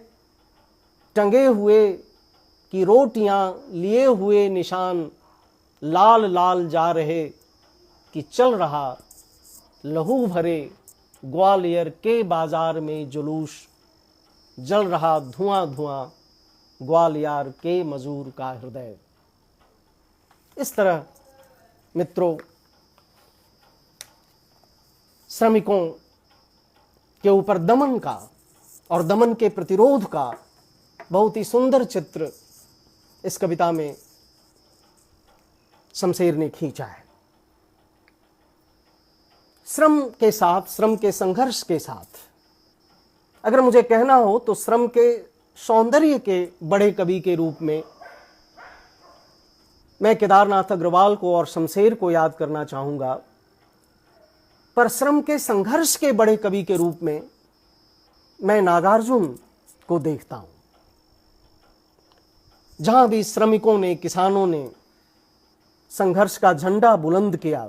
टंगे हुए कि रोटियां लिए हुए निशान, लाल लाल जा रहे कि चल रहा लहू भरे, ग्वालियर के बाजार में जुलूस, जल रहा धुआं धुआं ग्वालियर के मजूर का हृदय। इस तरह मित्रों, श्रमिकों के ऊपर दमन का और दमन के प्रतिरोध का बहुत ही सुंदर चित्र इस कविता में शमशेर ने खींचा है। श्रम के साथ, श्रम के संघर्ष के साथ अगर मुझे कहना हो तो श्रम के सौंदर्य के बड़े कवि के रूप में मैं केदारनाथ अग्रवाल को और शमशेर को याद करना चाहूंगा, पर श्रम के संघर्ष के बड़े कवि के रूप में मैं नागार्जुन को देखता हूं। जहां भी श्रमिकों ने, किसानों ने संघर्ष का झंडा बुलंद किया,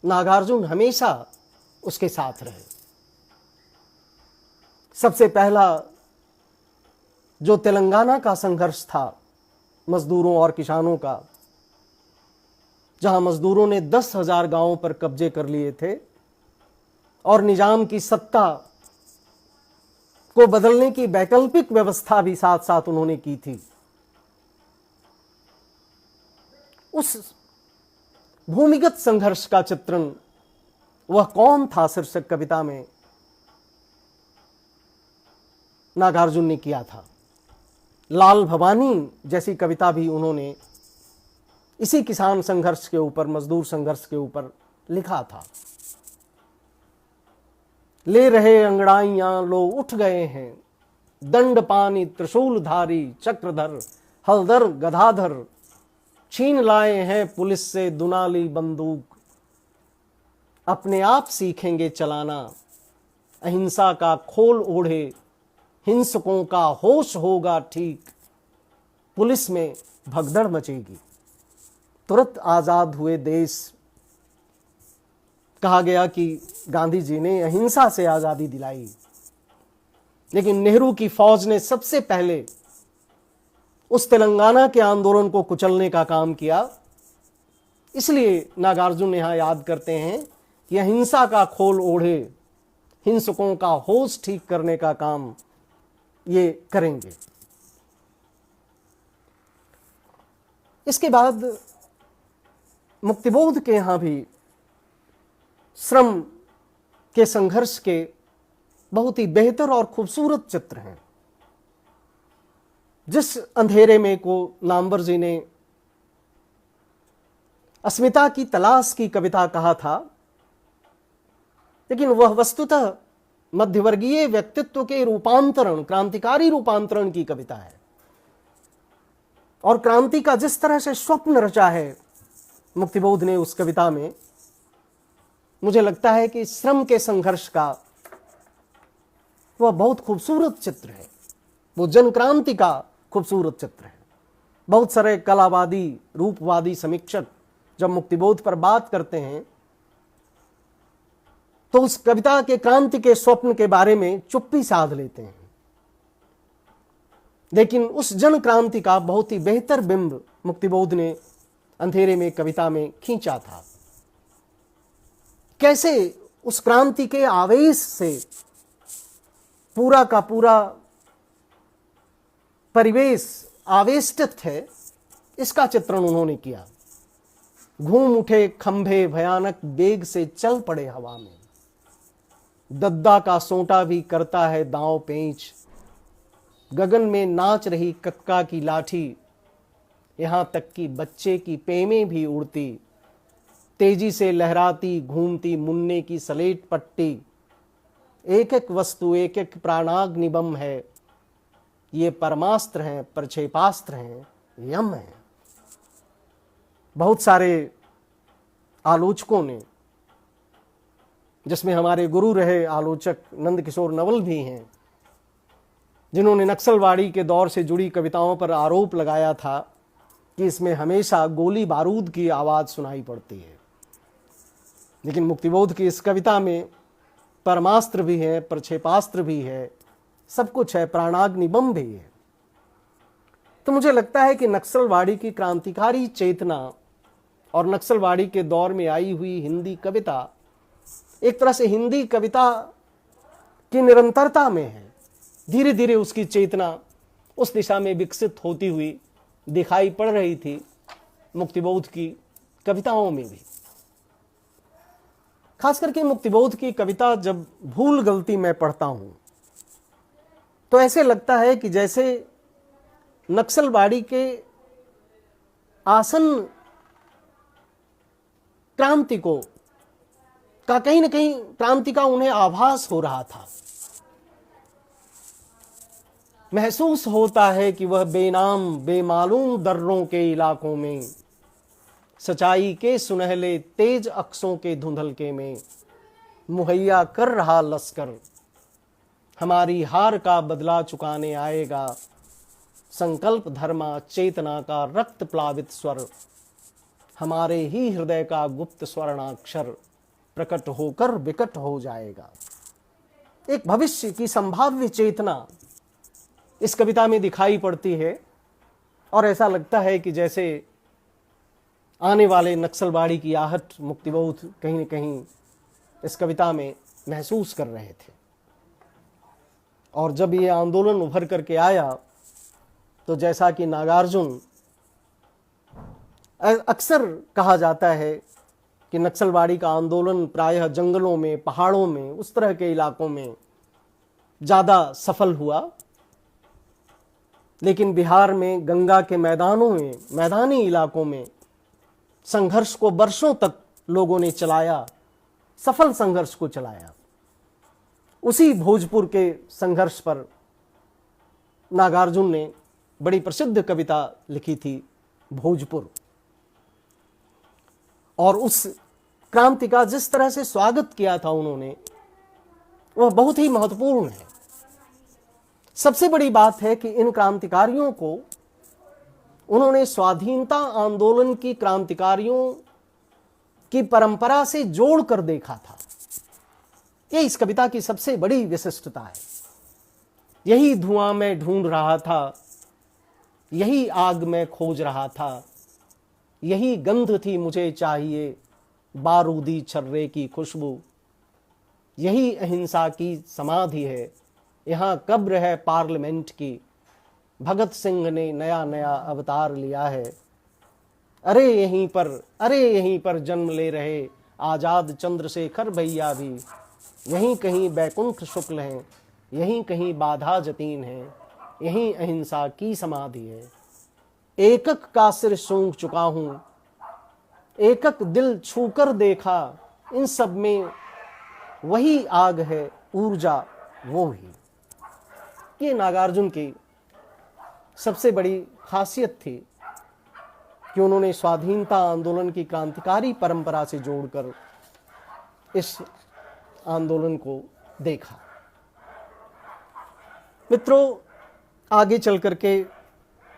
नागार्जुन हमेशा उसके साथ रहे। सबसे पहला जो तेलंगाना का संघर्ष था मजदूरों और किसानों का, जहां मजदूरों ने 10,000 गांवों पर कब्जे कर लिए थे और निजाम की सत्ता को बदलने की वैकल्पिक व्यवस्था भी साथ साथ उन्होंने की थी, उस भूमिगत संघर्ष का चित्रण वह कौन था शीर्षक कविता में नागार्जुन ने किया था। लाल भवानी जैसी कविता भी उन्होंने इसी किसान संघर्ष के ऊपर, मजदूर संघर्ष के ऊपर लिखा था। ले रहे अंगड़ाइयां लो उठ गए हैं, दंड पानी त्रिशूलधारी चक्रधर, हलदर गदाधर, छीन लाए हैं पुलिस से दुनाली बंदूक, अपने आप सीखेंगे चलाना, अहिंसा का खोल ओढ़े हिंसकों का होश होगा ठीक, पुलिस में भगदड़ मचेगी। तुरंत आजाद हुए देश, कहा गया कि गांधी जी ने अहिंसा से आजादी दिलाई, लेकिन नेहरू की फौज ने सबसे पहले उस तेलंगाना के आंदोलन को कुचलने का काम किया। इसलिए नागार्जुन यहां याद करते हैं कि अहिंसा का खोल ओढ़े हिंसकों का होश ठीक करने का काम ये करेंगे। इसके बाद मुक्तिबोध के यहां भी श्रम के संघर्ष के बहुत ही बेहतर और खूबसूरत चित्र हैं। जिस अंधेरे में को नामवर जी ने अस्मिता की तलाश की कविता कहा था, लेकिन वह वस्तुतः मध्यवर्गीय व्यक्तित्व के रूपांतरण, क्रांतिकारी रूपांतरण की कविता है। और क्रांति का जिस तरह से स्वप्न रचा है मुक्तिबोध ने उस कविता में, मुझे लगता है कि श्रम के संघर्ष का वह बहुत खूबसूरत चित्र है, वो जन क्रांति का खूबसूरत चित्र है। बहुत सारे कलावादी, रूपवादी समीक्षक जब मुक्तिबोध पर बात करते हैं तो उस कविता के क्रांति के स्वप्न के बारे में चुप्पी साध लेते हैं, लेकिन उस जन क्रांति का बहुत ही बेहतर बिंब मुक्तिबोध ने अंधेरे में कविता में खींचा था। कैसे उस क्रांति के आवेश से पूरा का पूरा परिवेश आवेष्टित है, इसका चित्रण उन्होंने किया। घूम उठे खंभे भयानक बेग से चल पड़े हवा में, दद्दा का सोंटा भी करता है दांव पेंच, गगन में नाच रही कक्का की लाठी, यहाँ तक कि बच्चे की पेमें भी उड़ती, तेजी से लहराती घूमती मुन्ने की सलेट पट्टी, एक एक वस्तु एक एक प्राणाग्नि बम है, ये परमास्त्र हैं, प्रक्षेपास्त्र हैं, यम है। बहुत सारे आलोचकों ने, जिसमें हमारे गुरु रहे आलोचक नंद किशोर नवल भी हैं, जिन्होंने नक्सलवाड़ी के दौर से जुड़ी कविताओं पर आरोप लगाया था कि इसमें हमेशा गोली बारूद की आवाज़ सुनाई पड़ती है। लेकिन मुक्तिबोध की इस कविता में परमास्त्र भी है, प्रक्षेपास्त्र भी है, सब कुछ है, प्राणाग्नि बम भी है। तो मुझे लगता है कि नक्सलवाड़ी की क्रांतिकारी चेतना और नक्सलवाड़ी के दौर में आई हुई हिंदी कविता एक तरह से हिंदी कविता की निरंतरता में है। धीरे धीरे उसकी चेतना उस दिशा में विकसित होती हुई दिखाई पड़ रही थी मुक्तिबोध की कविताओं में भी। खास करके मुक्तिबोध की कविता जब भूल गलती मैं पढ़ता हूं तो ऐसे लगता है कि जैसे नक्सलवाड़ी के आसन क्रांति को का कहीं न कहीं क्रांति का उन्हें आभास हो रहा था। महसूस होता है कि वह बेनाम बेमालूम दर्रों के इलाकों में, सच्चाई के सुनहले तेज अक्सों के धुंधलके में मुहैया कर रहा लश्कर, हमारी हार का बदला चुकाने आएगा, संकल्प धर्मा चेतना का रक्त प्लावित स्वर, हमारे ही हृदय का गुप्त स्वर्णाक्षर प्रकट होकर विकट हो जाएगा। एक भविष्य की संभाव्य चेतना इस कविता में दिखाई पड़ती है और ऐसा लगता है कि जैसे आने वाले नक्सलवाड़ी की आहट मुक्तिबोध कहीं न कहीं इस कविता में महसूस कर रहे थे। और जब ये आंदोलन उभर करके आया तो जैसा कि नागार्जुन, अक्सर कहा जाता है कि नक्सलवाड़ी का आंदोलन प्रायः जंगलों में, पहाड़ों में, उस तरह के इलाकों में ज़्यादा सफल हुआ, लेकिन बिहार में गंगा के मैदानों में, मैदानी इलाकों में संघर्ष को वर्षों तक लोगों ने चलाया, सफल संघर्ष को चलाया। उसी भोजपुर के संघर्ष पर नागार्जुन ने बड़ी प्रसिद्ध कविता लिखी थी, भोजपुर। और उस क्रांति का जिस तरह से स्वागत किया था उन्होंने, वह बहुत ही महत्वपूर्ण है। सबसे बड़ी बात है कि इन क्रांतिकारियों को उन्होंने स्वाधीनता आंदोलन की क्रांतिकारियों की परंपरा से जोड़कर देखा था। यह इस कविता की सबसे बड़ी विशिष्टता है। यही धुआं मैं ढूंढ रहा था, यही आग मैं खोज रहा था, यही गंध थी मुझे चाहिए, बारूदी छर्रे की खुशबू, यही अहिंसा की समाधि है, यहाँ कब्र है पार्लियामेंट की, भगत सिंह ने नया नया अवतार लिया है, अरे यहीं पर जन्म ले रहे आजाद चंद्रशेखर भैया भी, यहीं कहीं बैकुंठ शुक्ल हैं, यहीं कहीं बाधा जतीन है, यहीं अहिंसा की समाधि है, एकक का सिर सूंघ चुका हूं, एकक दिल छूकर देखा, इन सब में वही आग है, ऊर्जा वो ही। ये नागार्जुन की सबसे बड़ी खासियत थी कि उन्होंने स्वाधीनता आंदोलन की क्रांतिकारी परंपरा से जोड़कर इस आंदोलन को देखा। मित्रों, आगे चल करके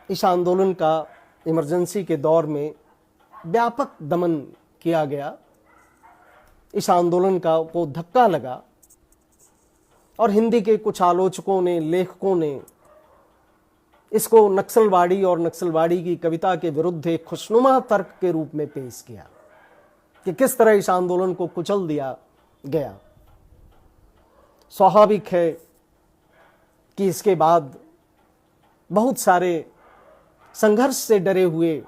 इस आंदोलन का इमरजेंसी के दौर में व्यापक दमन किया गया। इस आंदोलन को धक्का लगा और हिंदी के कुछ आलोचकों ने, लेखकों ने इसको नक्सलवाड़ी और नक्सलवाड़ी की कविता के विरुद्ध एक खुशनुमा तर्क के रूप में पेश किया कि किस तरह इस आंदोलन को कुचल दिया गया। स्वाभाविक है कि इसके बाद बहुत सारे संघर्ष से डरे हुए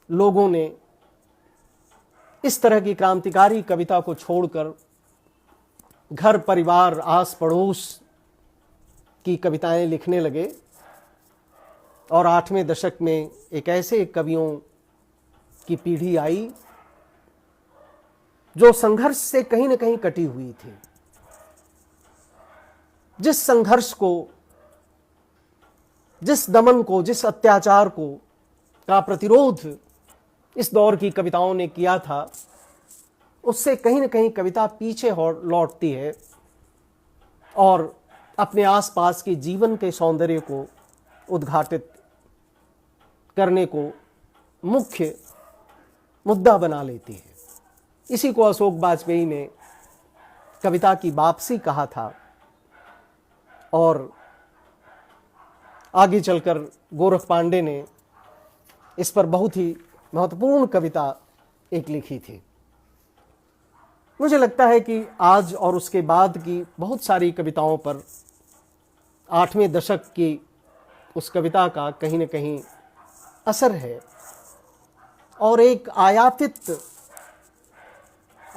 लोगों ने इस तरह की क्रांतिकारी कविता को छोड़कर घर परिवार, आस पड़ोस की कविताएं लिखने लगे और 8वें दशक में एक ऐसे कवियों की पीढ़ी आई जो संघर्ष से कहीं न कहीं कटी हुई थी। जिस संघर्ष को, जिस दमन को, जिस अत्याचार को का प्रतिरोध इस दौर की कविताओं ने किया था, उससे कहीं न कहीं कविता पीछे लौटती है और अपने आसपास के जीवन के सौंदर्य को उद्घाटित करने को मुख्य मुद्दा बना लेती है। इसी को अशोक वाजपेयी ने कविता की वापसी कहा था और आगे चलकर गोरख पांडे ने इस पर बहुत ही महत्वपूर्ण कविता एक लिखी थी। मुझे लगता है कि आज और उसके बाद की बहुत सारी कविताओं पर 8वें दशक की उस कविता का कहीं न कहीं असर है और एक आयातित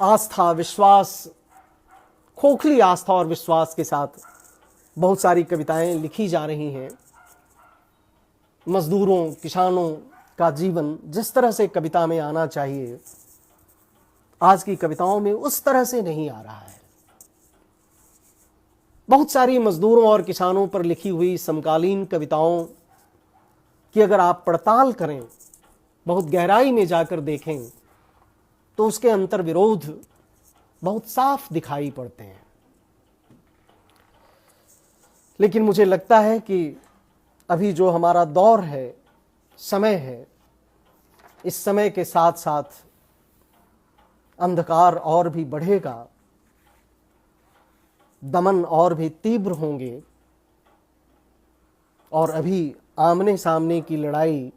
आस्था, विश्वास, खोखली आस्था और विश्वास के साथ बहुत सारी कविताएं लिखी जा रही हैं। मजदूरों, किसानों का जीवन जिस तरह से कविता में आना चाहिए, आज की कविताओं में उस तरह से नहीं आ रहा है। बहुत सारी मजदूरों और किसानों पर लिखी हुई समकालीन कविताओं की अगर आप पड़ताल करें, बहुत गहराई में जाकर देखें, तो उसके अंतर विरोध बहुत साफ दिखाई पड़ते हैं। लेकिन मुझे लगता है कि अभी जो हमारा दौर है, समय है, इस समय के साथ साथ अंधकार और भी बढ़ेगा, दमन और भी तीव्र होंगे और अभी आमने सामने की लड़ाई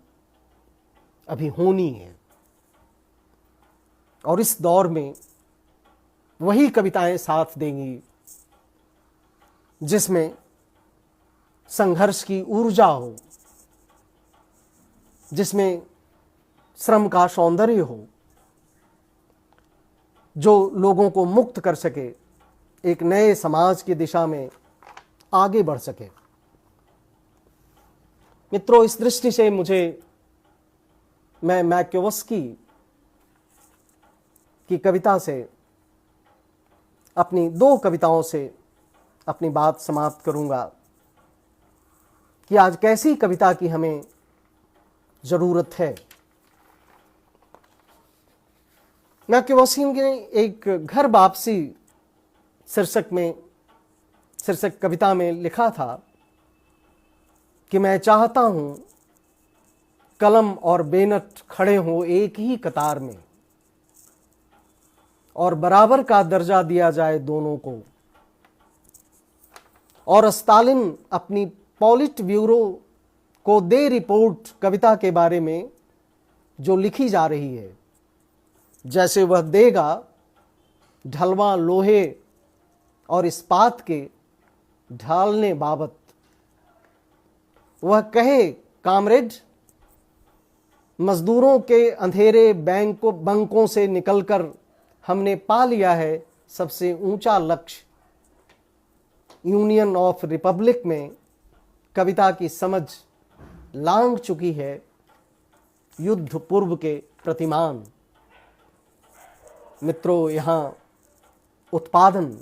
अभी होनी है। और इस दौर में वही कविताएं साथ देंगी जिसमें संघर्ष की ऊर्जा हो, जिसमें श्रम का सौंदर्य हो, जो लोगों को मुक्त कर सके, एक नए समाज की दिशा में आगे बढ़ सके। मित्रों, इस दृष्टि से मैं मैक्योवस्की की कविता से, अपनी 2 कविताओं से अपनी बात समाप्त करूंगा कि आज कैसी कविता की हमें जरूरत है। मैक्योवस्की ने एक घर वापसी शीर्षक कविता में लिखा था कि मैं चाहता हूं कलम और बेनट खड़े हों एक ही कतार में और बराबर का दर्जा दिया जाए दोनों को, और स्टालिन अपनी पॉलिट ब्यूरो को दे रिपोर्ट कविता के बारे में जो लिखी जा रही है, जैसे वह देगा ढलवा लोहे और इस्पात के ढालने बाबत। वह कहे, कामरेड, मजदूरों के अंधेरे बंकों से निकलकर हमने पा लिया है सबसे ऊंचा लक्ष्य। यूनियन ऑफ रिपब्लिक में कविता की समझ लांघ चुकी है युद्ध पूर्व के प्रतिमान। मित्रों, यहाँ उत्पादन,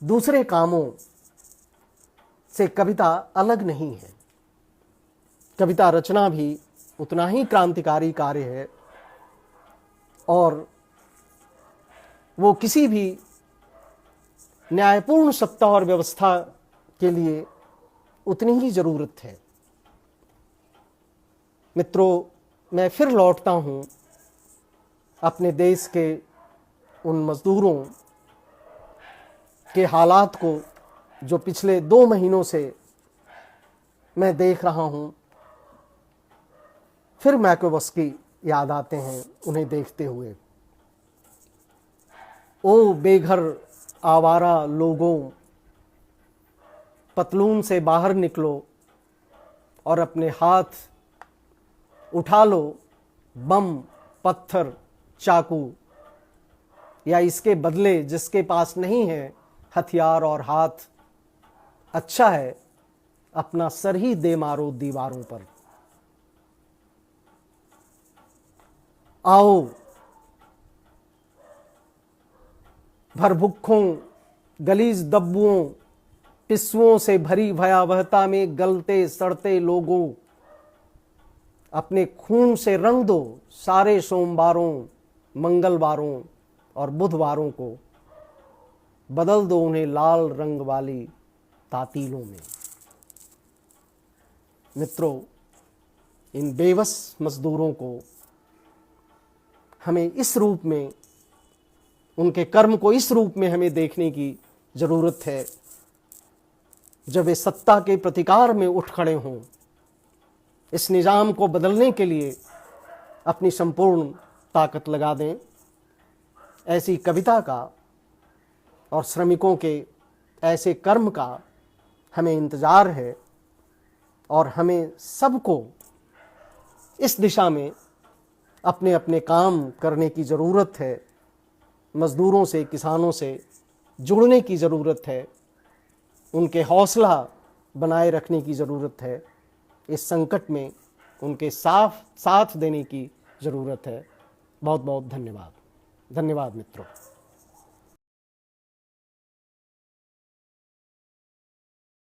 दूसरे कामों से कविता अलग नहीं है। कविता रचना भी उतना ही क्रांतिकारी कार्य है और वो किसी भी न्यायपूर्ण सत्ता और व्यवस्था के लिए उतनी ही जरूरत है। मित्रों, मैं फिर लौटता हूं अपने देश के उन मजदूरों के हालात को जो पिछले 2 महीनों से मैं देख रहा हूं। फिर मैक्योवस्की याद आते हैं उन्हें देखते हुए। ओ बेघर आवारा लोगों, पतलून से बाहर निकलो और अपने हाथ उठा लो, बम, पत्थर, चाकू या इसके बदले जिसके पास नहीं है हथियार और हाथ, अच्छा है अपना सर ही दे मारो दीवारों पर। आओ भर भुक्खों गलीज दब्बुओं पिस्सुओं से भरी भयावहता में गलते सड़ते लोगों, अपने खून से रंग दो सारे सोमवारों मंगलवारों और बुधवारों को, बदल दो उन्हें लाल रंग वाली तातीलों में। मित्रों, इन बेबस मजदूरों को हमें इस रूप में, उनके कर्म को इस रूप में हमें देखने की ज़रूरत है जब वे सत्ता के प्रतिकार में उठ खड़े हों, इस निज़ाम को बदलने के लिए अपनी संपूर्ण ताकत लगा दें। ऐसी कविता का और श्रमिकों के ऐसे कर्म का हमें इंतज़ार है और हमें सबको इस दिशा में अपने अपने काम करने की ज़रूरत है। मज़दूरों से, किसानों से जुड़ने की ज़रूरत है, उनके हौसला बनाए रखने की ज़रूरत है, इस संकट में उनके साथ देने की ज़रूरत है। बहुत बहुत धन्यवाद। धन्यवाद मित्रों।